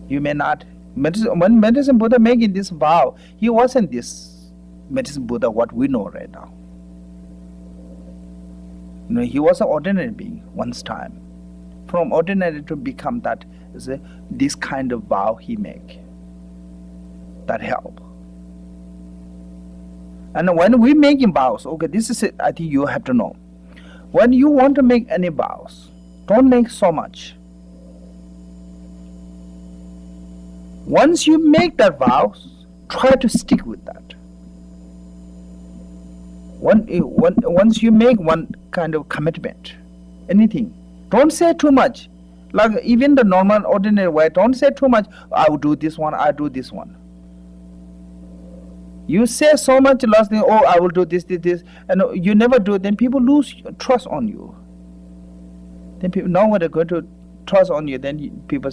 You may not. When medicine Buddha making this vow, he wasn't this medicine Buddha what we know right now. You know, he was an ordinary being once time. From ordinary to become that this kind of vow he make. That help. And when we making vows, okay, this is it. I think you have to know. When you want to make any vows, don't make so much. Once you make that vows, try to stick with that. Once you make one kind of commitment, anything, don't say too much. Like even the normal, ordinary way, don't say too much. I will do this one, I do this one. You say so much last thing, oh, I will do this, and you never do it, then people lose trust on you. Then people, now when they're going to trust on you, then people,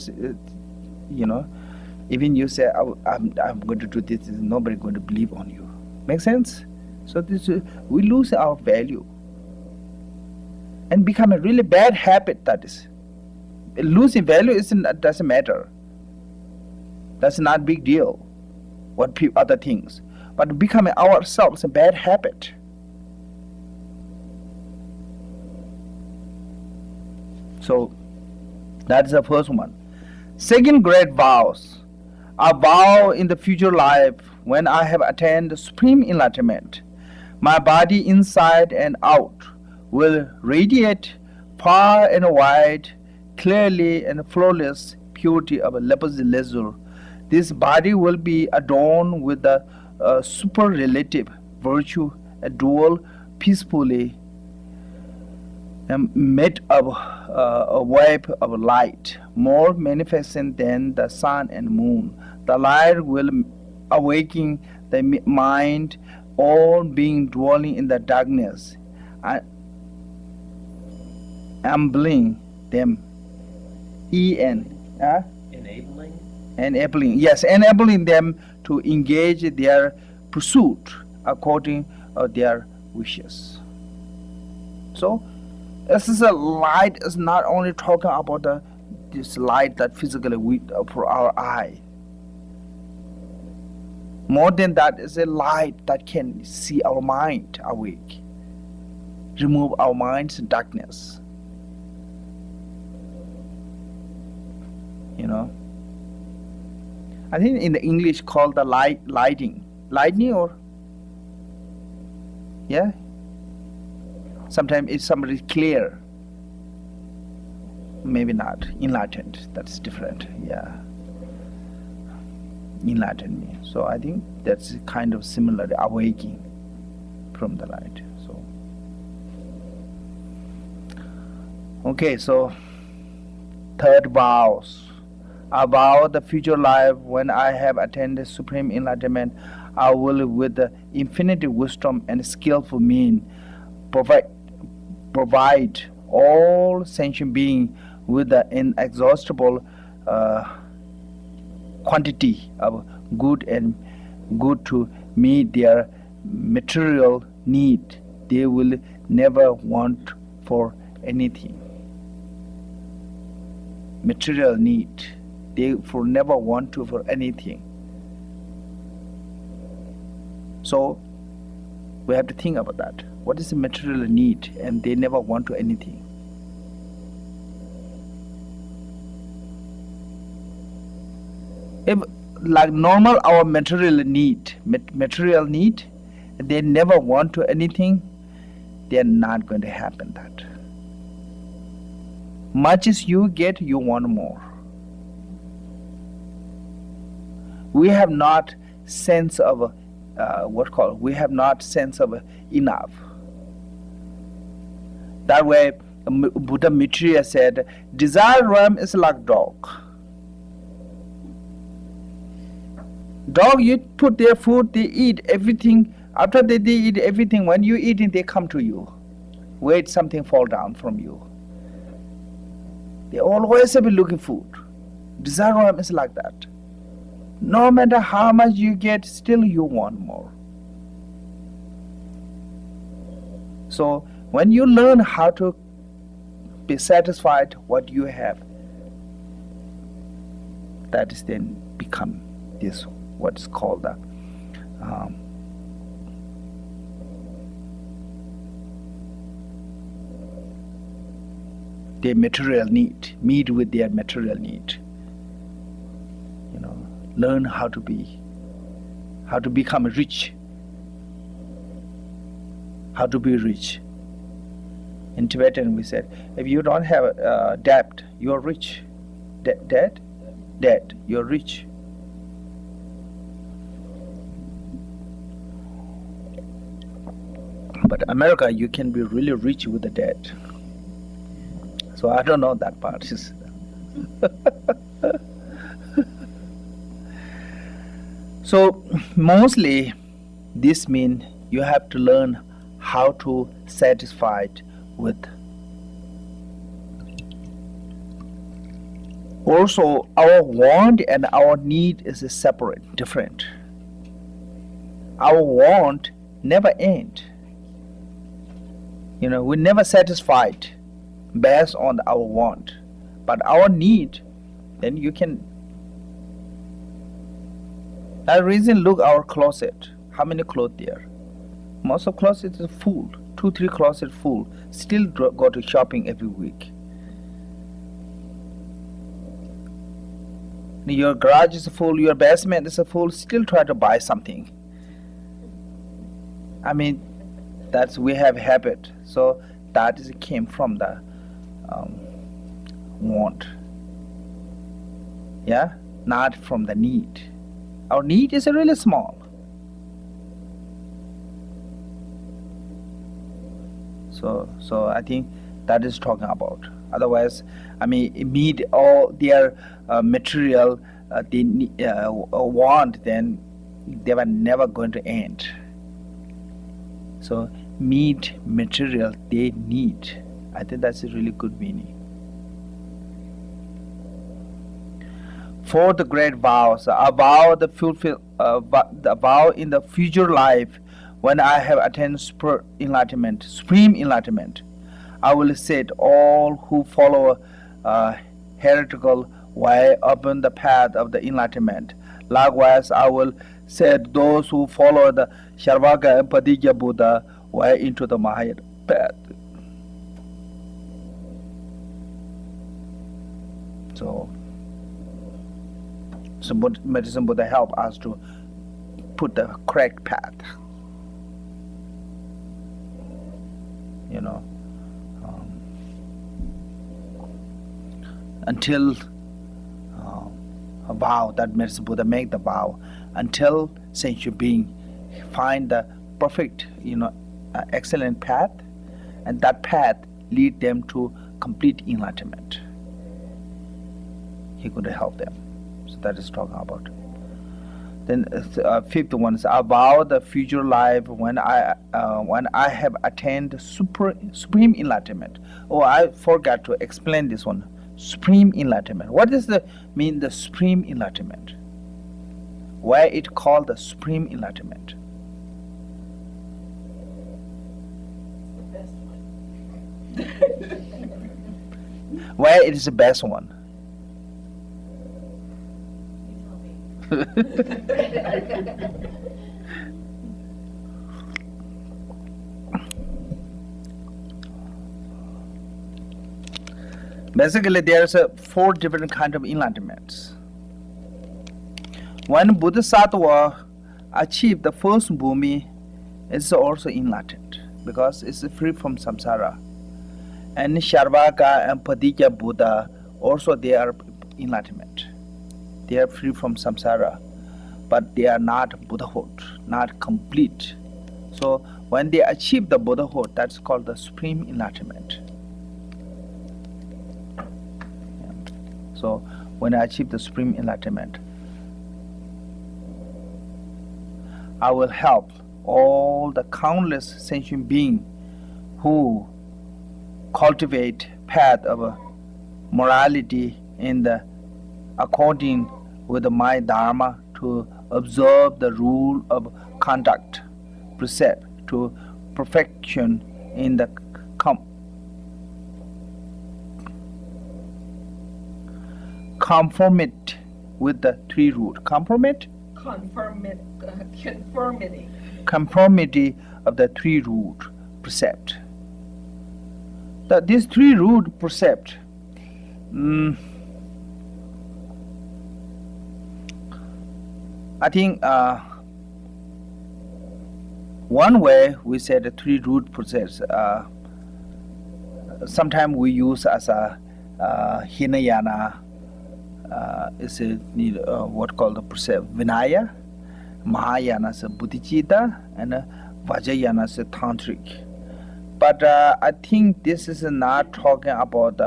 even you say, I'm going to do this, nobody going to believe on you. Make sense? So this we lose our value and become a really bad habit. That is, losing value doesn't matter. That's not a big deal. What other things, but becoming ourselves a bad habit. So that's the first one. Second great vows. A vow in the future life when I have attained supreme enlightenment. My body inside and out will radiate far and wide, clearly and flawless purity of a lapis lazuli. This body will be adorned with the superlative virtue, a dual, peacefully, and made of a wave of light, more magnificent than the sun and moon. The light will awaken the mind, all being dwelling in the darkness, enabling them. Enabling them to engage their pursuit according to their wishes. So, this is a light. Is not only talking about this light that physically for our eye. More than that, is a light that can see our mind awake, remove our mind's darkness. I think in the English called the lightning or sometimes it's somebody clear, maybe not enlightened. That's different. Enlighten me. So I think that's kind of similar, awakening from the light. So okay, so third vows. About the future life when I have attained supreme enlightenment, I will with the infinite wisdom and skillful means provide all sentient beings with the inexhaustible quantity of good and good to meet their material need. They will never want for anything. Material need. They will never want to for anything. So we have to think about that. What is the material need? And they never want to anything. If like normal our material need, they never want to anything, they're not going to happen that. Much as you get, you want more. We have not sense of we have not sense of enough. That way, Buddha Maitreya said, desire realm is like dog. Dog, you put their food, they eat everything. After they eat everything, when you eat it, they come to you. Wait, something fall down from you. They always have been looking food. Desire realm is like that. No matter how much you get, still you want more. So when you learn how to be satisfied what you have, that is then become this what's called the material need, meet with their material need. learn how to become rich, how to be rich. In Tibetan we said, if you don't have debt, you're rich. Debt, you're rich. But America, you can be really rich with the debt. So I don't know that part. So mostly this means you have to learn how to satisfy it with. Also, our want and our need is separate, different. Our want never end. We never satisfied based on our want. But our need, then you can. That reason, look our closet. How many clothes there? Most of closet is full. 2-3 closet full. Still go to shopping every week. Your garage is full, your basement is full, still try to buy something. I mean, we have habit. So that came from the want. Yeah, not from the need. Our need is really small. So I think that is talking about. Otherwise, I mean, meet all their material they want, then they were never going to end. So meet material they need. I think that's a really good meaning. For the great vows, a vow the vow in the future life, when I have attained supreme enlightenment, I will set all who follow heretical way upon the path of the enlightenment. Likewise, I will set those who follow the Sharvaka and Padikya Buddha way into the Mahayana path. So Medicine Buddha help us to put the correct path. Until a vow that Medicine Buddha make the vow, until sentient being find the perfect, excellent path, and that path lead them to complete enlightenment. He could help them. So that is talking about. Then fifth one is, I vow the future life when I have attained supreme enlightenment. Oh, I forgot to explain this one. Supreme enlightenment. What does the supreme enlightenment? Why it called the supreme enlightenment? Why it is the best one? Basically, there's 4 different kind of enlightenments. When Bodhisattva achieved the first bhumi, it's also enlightened because it's free from samsara. And Sharvaka and Padikya Buddha also, they are enlightenment. They are free from samsara, but they are not Buddhahood, not complete. So when they achieve the Buddhahood, that's called the supreme enlightenment. So when I achieve the supreme enlightenment, I will help all the countless sentient beings who cultivate path of morality in the according with my dharma, to observe the rule of conduct, precept to perfection in the conformity with the 3 roots. Conformity of the 3 root precept. These 3 root precept, I think one way we said the three root process. Sometimes we use as a Hinayana. Is it what called the process Vinaya, Mahayana is Bodhicitta, and Vajrayana is Tantric. But I think this is not talking about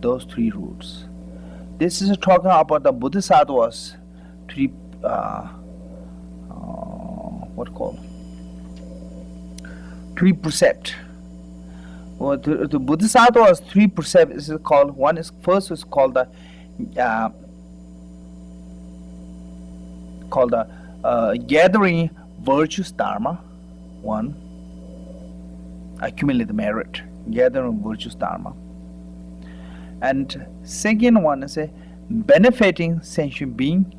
those three roots. This is talking about the Bodhisattvas three what called three precepts. Well, the Bodhisattva's three precepts is called, one is first is called the gathering virtuous dharma. One, accumulate merit, gathering virtuous dharma. And second one is a benefiting sentient being.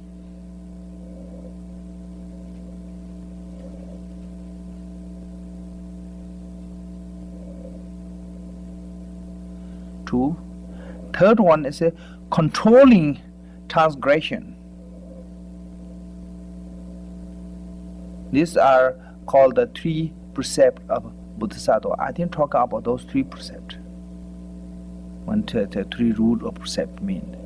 Two. Third one is a controlling transgression. These are called the three precepts of Bodhisattva. I didn't talk about those three precepts. What the three root of precept mean.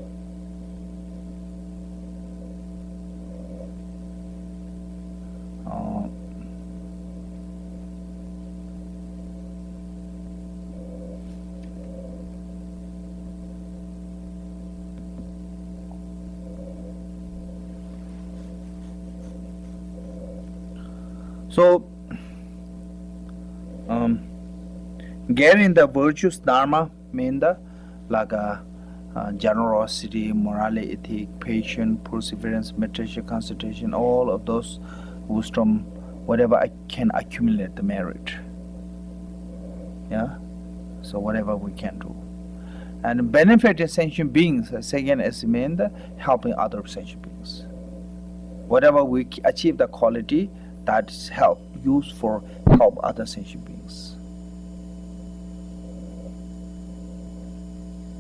So, getting the virtuous dharma mean the like generosity, morality, ethic, patience, perseverance, meditation, concentration, all of those wisdom, whatever I can accumulate the merit. Yeah, so whatever we can do, and benefit sentient beings. Second is mean the helping other sentient beings. Whatever we achieve the quality that is help used for help other sentient beings.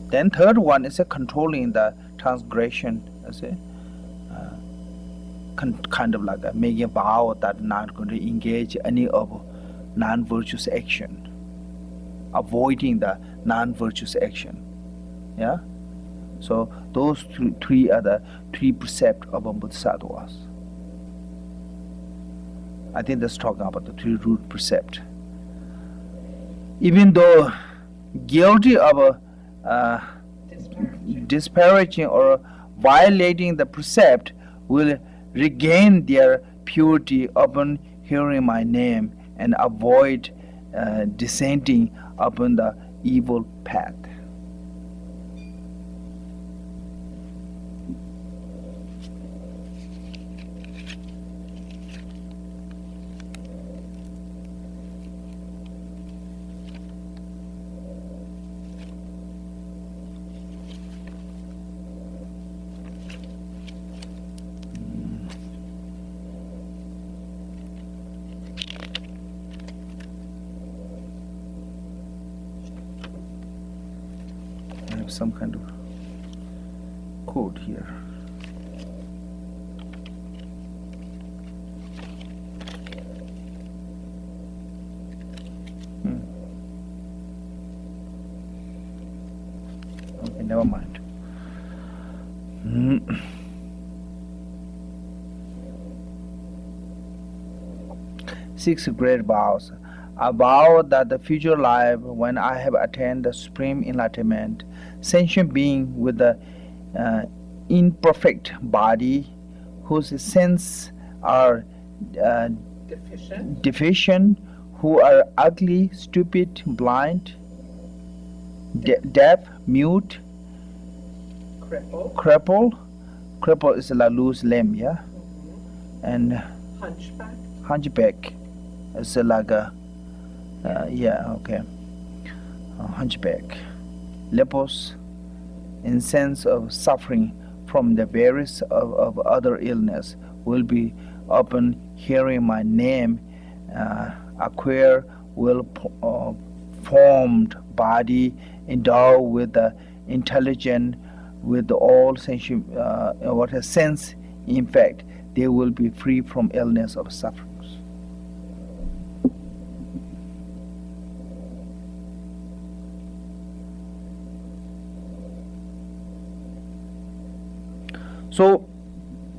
Then third one is a controlling the transgression, as a kind of like making a vow that not going to engage any of non-virtuous action, avoiding the non-virtuous action. Yeah. So those three are the three precepts of Bodhisattvas. I think that's talking about the three root precept. Even though guilty of disparaging or violating the precept will regain their purity upon hearing my name and avoid descending upon the evil path. Some kind of code here. Okay, never mind. Six great vows. I vow that the future life, when I have attained the supreme enlightenment, sentient being with the imperfect body, whose senses are deficient, who are ugly, stupid, blind, deaf, mute, cripple is a loose limb, yeah, and hunchback is like a hunchback, lepers, in sense of suffering from the various of other illness, will be upon hearing my name, acquire well formed body, endowed with the intelligent with all what a sense, in fact, they will be free from illness or sufferings. So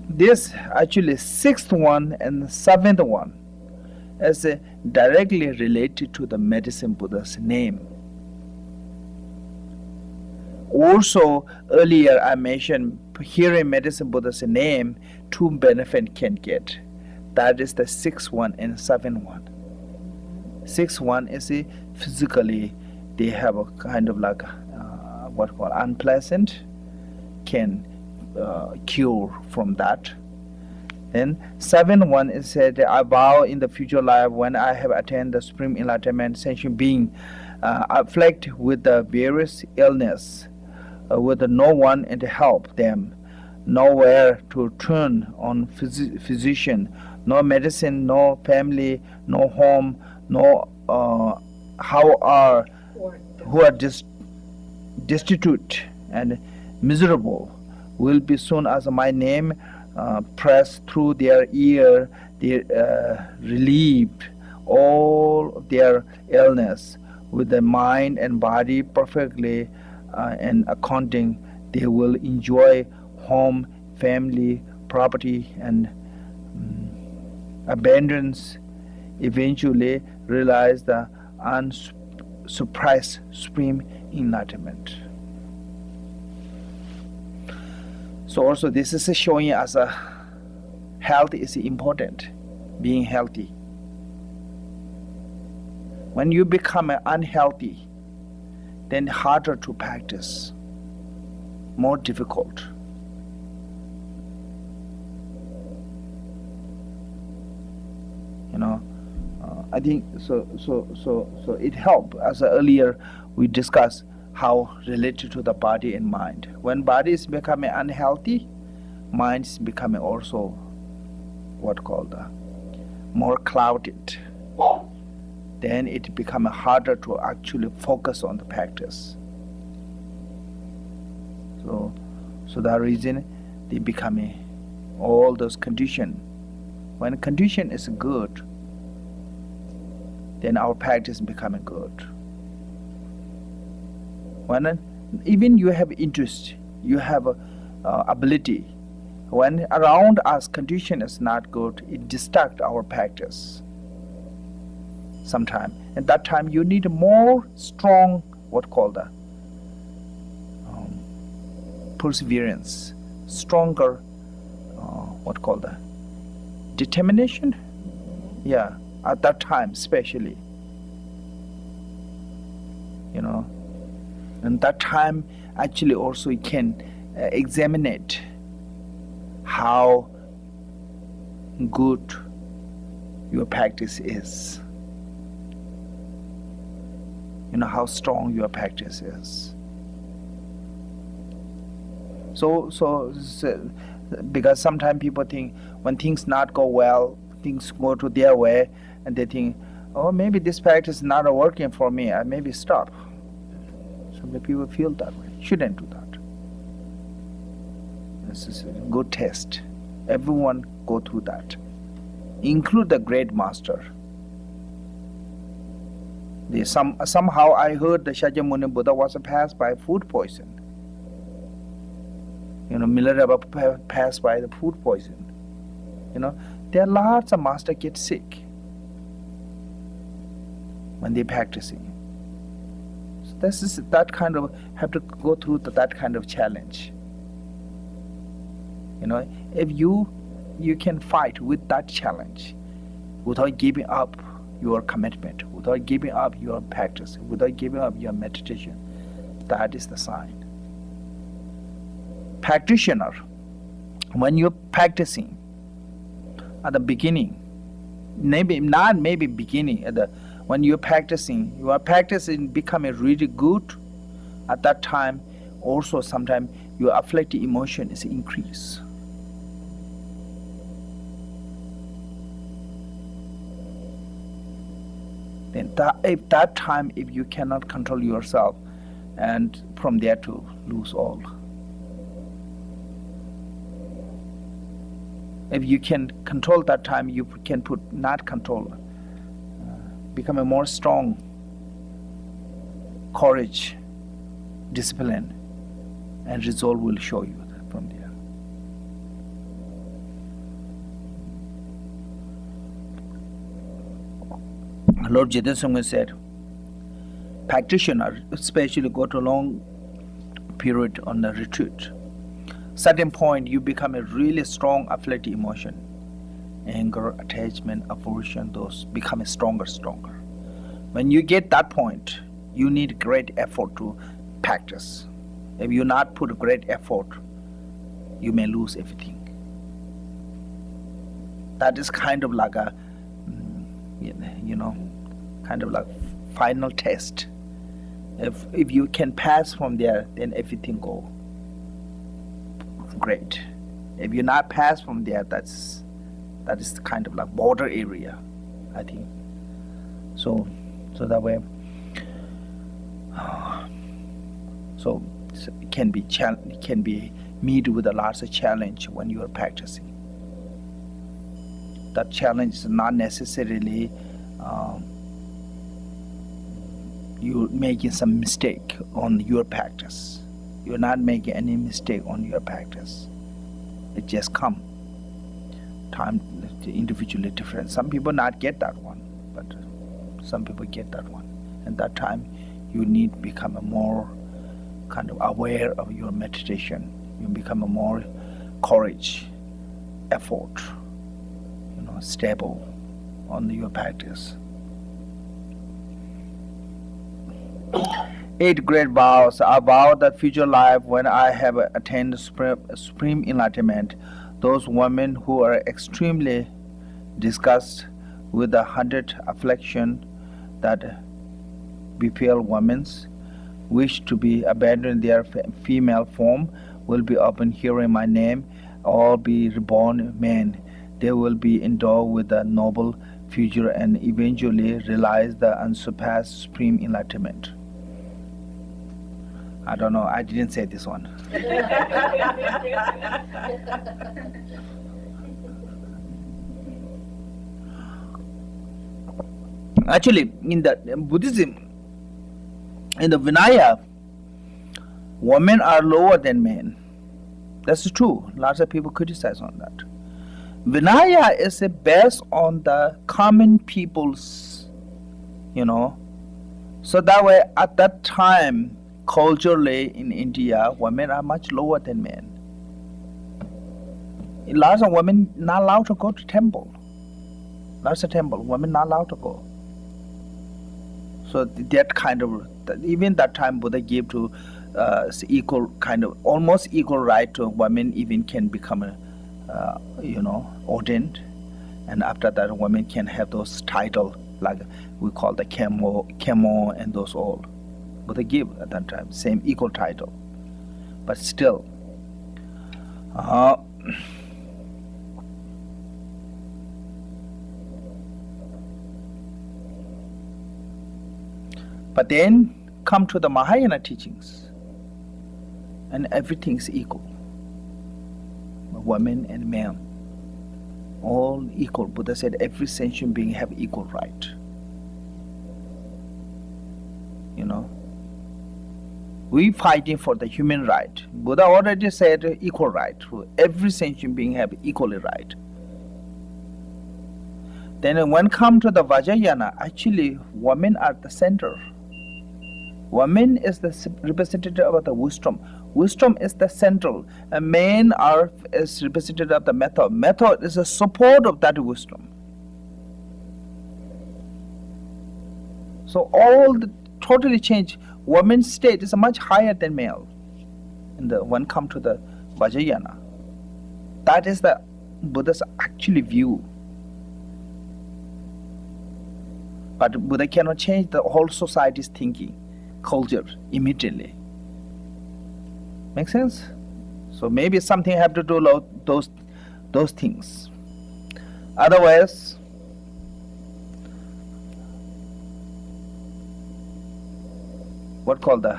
this actually sixth one and seventh one is directly related to the medicine Buddha's name. Also, earlier I mentioned hearing medicine Buddha's name, two benefit can get. That is the sixth one and seventh one. Sixth one is physically they have a kind of like what called unpleasant, can cure from that. Then seventh one is said, I vow in the future life when I have attained the supreme enlightenment, sentient being afflicted with the various illness, with no one to help them, nowhere to turn on physician, no medicine, no family, no home, no who are destitute and miserable, will be soon as my name pressed through their ear, they relieved all of their illness with the mind and body perfectly and accounting, they will enjoy home, family, property, and abundance, eventually realize the unsuppressed supreme enlightenment. So also this is showing us health is important, being healthy. When you become unhealthy, then harder to practice, more difficult. I think so it helps, as earlier we discussed, how related to the body and mind. When body is becoming unhealthy, mind is becoming also what called more clouded. Then it becomes harder to actually focus on the practice. So that reason they become all those conditions. When condition is good, then our practice is becoming good. When even you have interest, you have ability, when around us condition is not good, it distracts our practice sometime. At that time you need more strong what called perseverance, stronger what called determination. Yeah, at that time especially, and that time actually also you can examine it, how good your practice is, how strong your practice is. So because sometimes people think when things not go well, things go to their way, and they think, oh, maybe this practice is not working for me, I maybe stop. So many people feel that way. Shouldn't do that. This is a good test. Everyone go through that, include the great master. Somehow I heard the Shakyamuni Buddha was passed by food poison. Milarepa passed by the food poison. There are lots of masters get sick when they're practicing. So this is that kind of, have to go through that kind of challenge. If you can fight with that challenge without giving up your commitment, without giving up your practice, without giving up your meditation, that is the sign. Practitioner, when you're practicing at the beginning, when you're practicing, you are practicing becoming really good. At that time, also sometimes your afflicted emotion is increased. Then if you cannot control yourself, and from there to lose all. If you can control that time, you can put not control, become a more strong, courage, discipline, and resolve will show you that from there. Lord Jiten Sungha said, practitioners especially go to a long period on the retreat. Certain point you become a really strong afflictive emotion. Anger, attachment, aversion, those become stronger. When you get that point, you need great effort to practice. If you not put great effort, you may lose everything. That is kind of like a, kind of like final test. If you can pass from there, then everything go great. If you not pass from there, that is kind of like border area, I think. So that way, so it can be meet with a larger challenge when you are practicing. That challenge is not necessarily you're making some mistake on your practice. You're not making any mistake on your practice. It just come. Time individually different. Some people not get that one, but some people get that one. And that time you need become a more kind of aware of your meditation. You become a more courage, effort, stable on your practice. 8 great vows about the future life when I have attained supreme enlightenment. Those women who are extremely disgusted with the 100 afflictions that befall women, wish to be abandoned their female form, will be open hearing my name, all be reborn men. They will be endowed with a noble future and eventually realize the unsurpassed supreme enlightenment. I don't know, I didn't say this one. Actually, in the Buddhism, in the Vinaya, women are lower than men. That's true. Lots of people criticize on that. Vinaya is based on the common people's, So that way, at that time, culturally in India, women are much lower than men. Lots of women not allowed to go to temple. Lots of temple, women not allowed to go. So that kind of, even that time Buddha gave to equal kind of, almost equal right to women even can become, ordained. And after that, women can have those titles, like we call the Khenpo and those all. Buddha gave at that time, same equal title. But still, but then come to the Mahayana teachings, and everything is equal. Women and men, all equal. Buddha said every sentient being have equal right. We fighting for the human right. Buddha already said equal right. Every sentient being have equally right. Then when come to the Vajrayana, actually women are the center. Women is the representative of the wisdom. Wisdom is the central. And men is representative of the method. Method is a support of that wisdom. So all the totally change. Women's state is much higher than male. When come to the Vajrayana, that is the Buddha's actually view. But Buddha cannot change the whole society's thinking, culture immediately. Make sense? So maybe something have to do with those things. Otherwise, what called the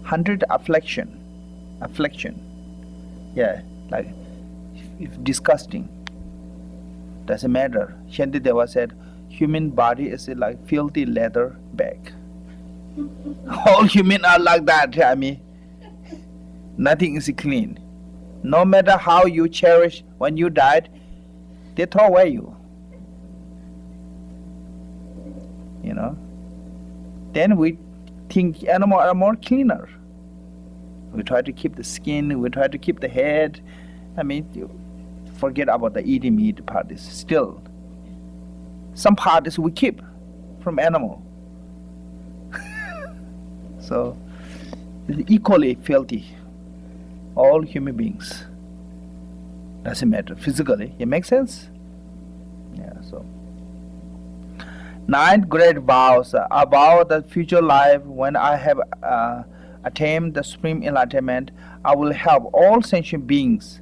100 affliction affliction. Yeah, like if disgusting. Doesn't matter. Shantideva said, human body is like filthy leather bag. All human are like that. I mean, nothing is clean. No matter how you cherish, when you died, they throw away you. You know. Then we think animals are more cleaner. We try to keep the skin. We try to keep the head. I mean, you forget about the eating meat part. Is still some part is we keep from animal. So it's equally filthy. All human beings. Doesn't matter physically. It makes sense. Yeah. So ninth great vows about the future life. When I have attained the supreme enlightenment, I will help all sentient beings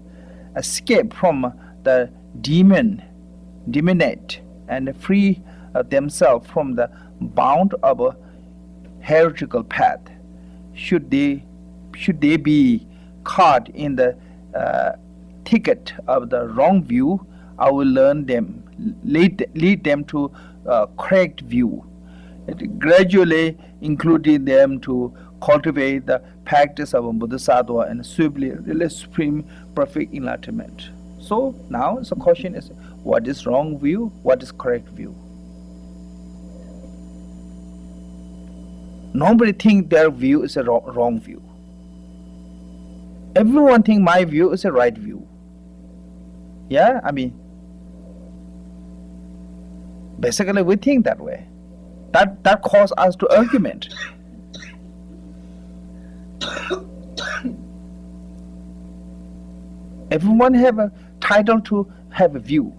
escape from the demonate and free themselves from the bound of a heretical path. Should they be caught in the thicket of the wrong view, I will lead them to correct view, gradually including them to cultivate the practice of Bodhisattva and swiftly realize supreme perfect enlightenment. So now the question is, what is wrong view? What is correct view? Nobody think their view is a wrong view. Everyone think my view is a right view. Yeah, I mean, basically we think that way. That causes us to argument. Everyone have a title to have a view.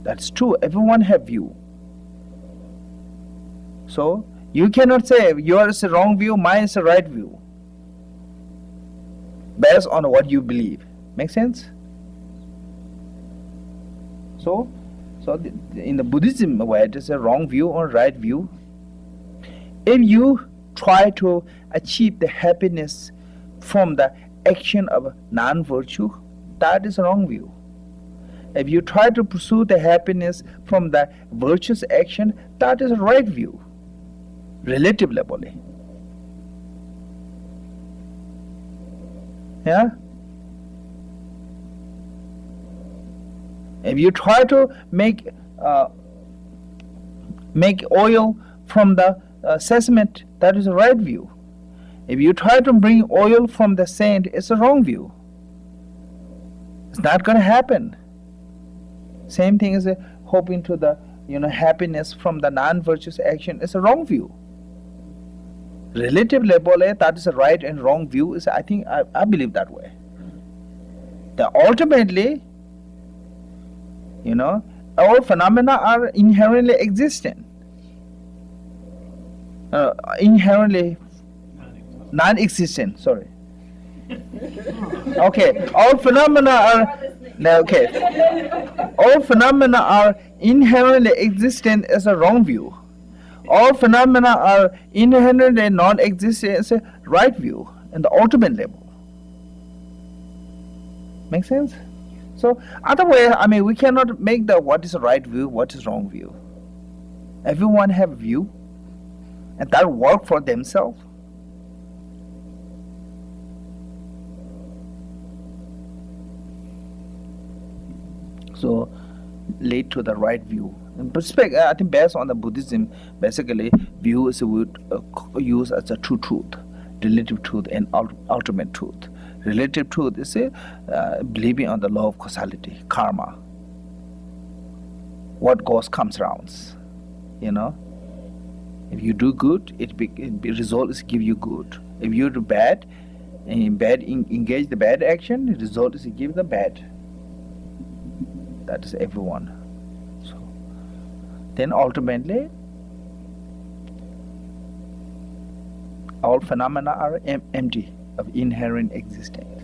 That's true. Everyone have view. So you cannot say yours is a wrong view, mine is a right view, based on what you believe. Make sense? So in the Buddhism way, it is a wrong view or right view. If you try to achieve the happiness from the action of non-virtue, that is a wrong view. If you try to pursue the happiness from the virtuous action, that is a right view, relative level. Yeah? If you try to make oil from the sesame, that is a right view. If you try to bring oil from the sand, it's a wrong view. It's not going to happen. Same thing as hoping to the happiness from the non-virtuous action is a wrong view. Relative level, that is a right and wrong view. Is I believe that way. That ultimately, all phenomena are inherently existent. Inherently non-existent. Sorry. Okay. All phenomena are inherently existent as a wrong view. All phenomena are inherently non-existent as a right view in the ultimate level. Make sense? So otherwise, we cannot make the what is the right view, what is wrong view. Everyone have a view, and that work for themselves. So lead to the right view. In perspective, I think based on the Buddhism, basically view is used as a true truth, relative truth, and ultimate truth. Relative truth is believing on the law of causality, karma. What goes comes around. If you do good, it result is give you good. If you do bad, engage the bad action, the result is give the bad. That is everyone. So then ultimately, all phenomena are empty of inherent existence.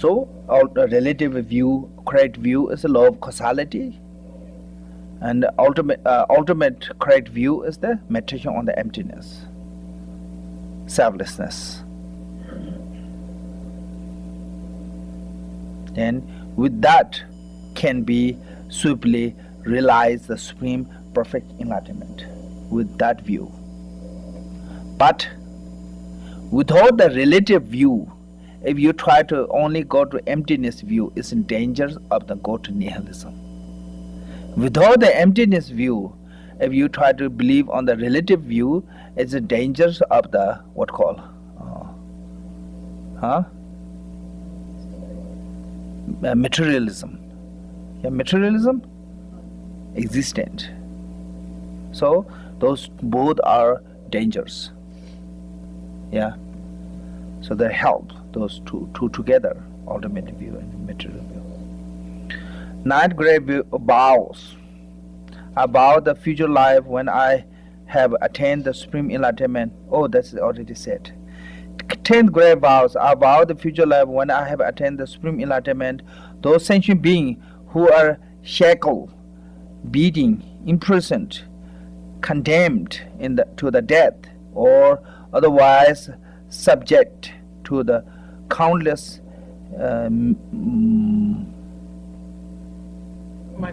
So, the relative view, correct view is the law of causality, and the ultimate correct view is the meditation on the emptiness, selflessness. And with that can be swiftly realize the supreme perfect enlightenment with that view. But without the relative view, if you try to only go to emptiness view, it's in danger of the go to nihilism. Without the emptiness view, if you try to believe on the relative view, it's the dangers of the what call materialism. Yeah, materialism existent. So those both are dangers. Yeah. So they help those two together, ultimate view and material view. Ninth grade view, vows. About the future life when I have attained the supreme enlightenment. Oh, that's already said. 10th grade vows about the future life when I have attained the supreme enlightenment. Those sentient beings who are shackled, beaten, imprisoned, condemned to the death, or otherwise subject to the countless My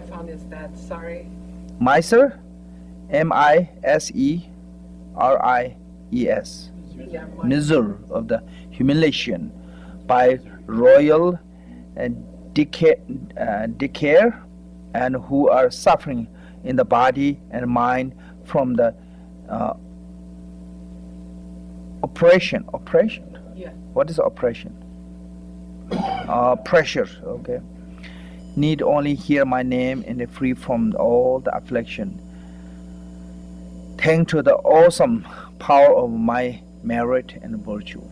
phone is dead, sorry. miser, miseries, Yeah, misery of the humiliation by royal decay, and who are suffering in the body and mind from the oppression. Yeah. What is oppression? Pressure. Okay. Need only hear my name and free from all the affliction. Thanks to the awesome power of my merit and virtue.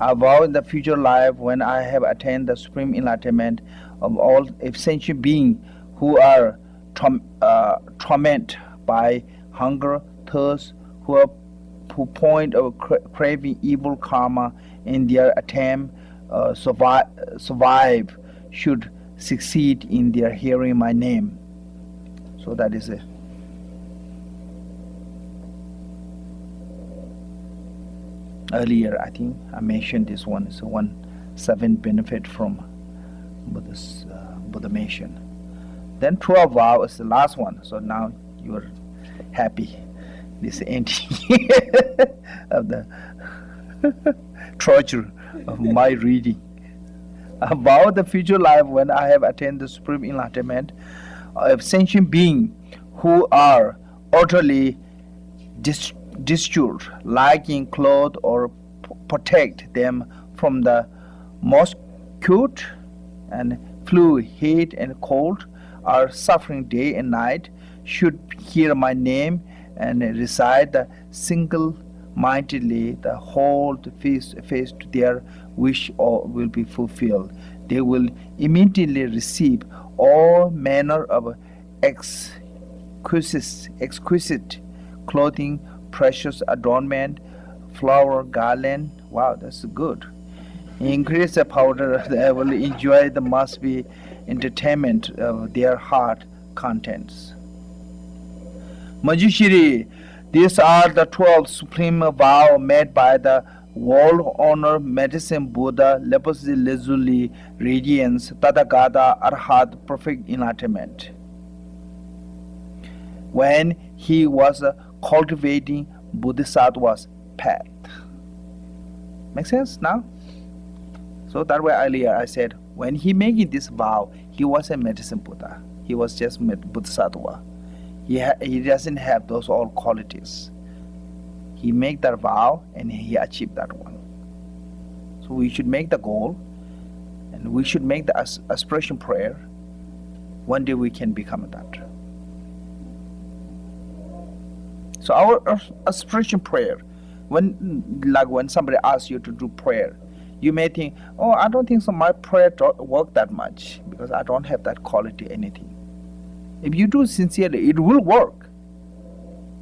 I vow in the future life when I have attained the supreme enlightenment of all sentient beings who are tormented by hunger, thirst, who point of craving evil karma in their attempt survive should succeed in their hearing my name. So that is it. Earlier, I think I mentioned this one. It's 7 benefit from Buddha mention. Then 12 vow is the last one. So now you are happy. This ending of the torture of my reading. About the future life when I have attained the supreme enlightenment of sentient beings who are utterly destitute, lacking clothes or protect them from the mosquito and flu, heat and cold, are suffering day and night, should hear my name and recite the single-mindedly, the whole face to their wish will be fulfilled. They will immediately receive all manner of exquisite clothing, precious adornment, flower garland. Wow, that's good. Increase the powder, they will enjoy the must be entertainment of their heart contents. Manjushri, these are the 12 supreme vows made by the world-honored medicine Buddha, leprosy lazuli, radiance, Tathagata, Arhat, perfect enlightenment. When he was cultivating Bodhisattva's path. Make sense now? So that way earlier I said, when he making this vow, he was a medicine Buddha. He was just Bodhisattva. He doesn't have those all qualities. He make that vow and he achieved that one. So we should make the goal and we should make the aspiration prayer. One day we can become that. So our aspiration prayer, when somebody asks you to do prayer, you may think, oh, I don't think so. My prayer don't work that much because I don't have that quality anything. If you do sincerely, it will work.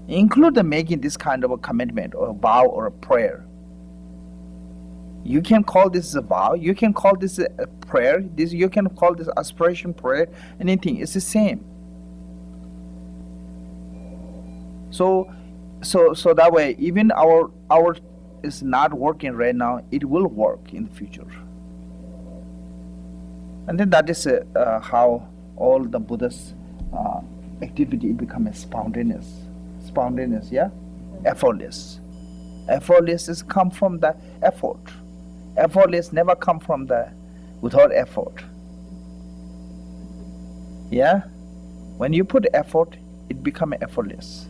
include the making this kind of a commitment or a vow or a prayer. You can call this a vow, you can call this a prayer, this you can call this aspiration prayer, anything, it's the same. So that way, even our is not working right now, it will work in the future. And then that is how all the Buddha's activity becomes spontaneous, yeah, effortless. Effortless is come from the effort. Effortless never come from the without effort. Yeah, when you put effort, it becomes effortless.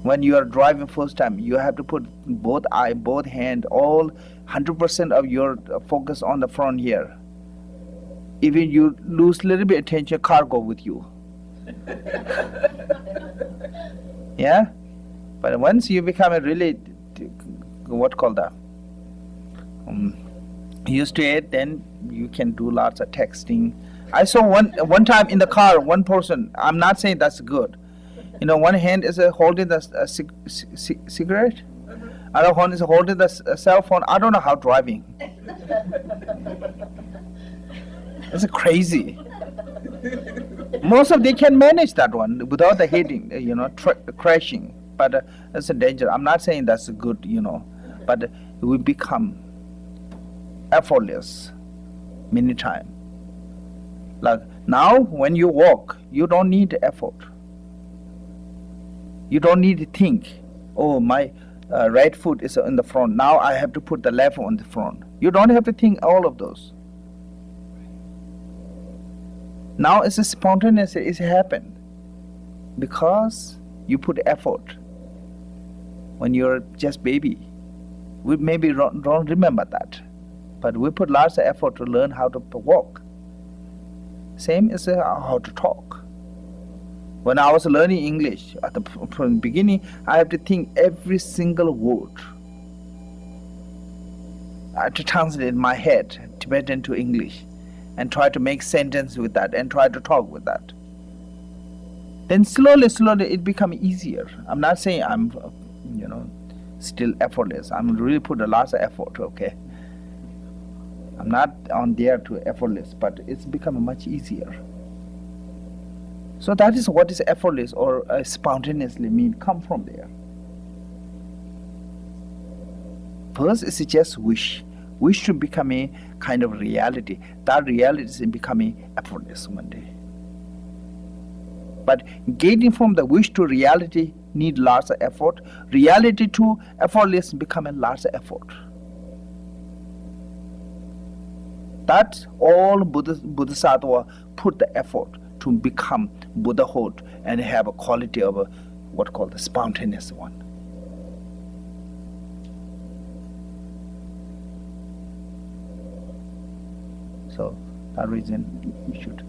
When you are driving first time, you have to put both eye, both hand, all 100% of your focus on the front here. Even you lose a little bit attention, car go with you. Yeah, but once you become a really what called that used to it, then you can do lots of texting. I saw one time in the car, one person. I'm not saying that's good. You know, one hand is holding the cigarette, other hand is holding the cell phone. I don't know how driving. It's crazy. Most of they can manage that one without the hitting, crashing. But it's a danger. I'm not saying that's good, but it will become effortless many times. Like now, when you walk, you don't need effort. You don't need to think, oh, my right foot is in the front. Now I have to put the left on the front. You don't have to think all of those. Now it's a spontaneous, it's happened because you put effort. When you're just baby, we maybe don't remember that, but we put lots of effort to learn how to walk. Same as how to talk. When I was learning English from the beginning, I have to think every single word. I have to translate in my head Tibetan to English and try to make sentence with that and try to talk with that. Then slowly it becomes easier. I'm not saying I'm still effortless. I'm really put a lot of effort, okay? I'm not on there to effortless, but it's become much easier. So that is what is effortless or spontaneously mean, come from there. First, it's just wish to become a kind of reality. That reality is becoming effortless one day. But getting from the wish to reality need lots of effort. Reality to effortless become a lots of effort. That's all Bodhisattva put the effort to become Buddhahood and have a quality of what called the spontaneous one. So that reason we should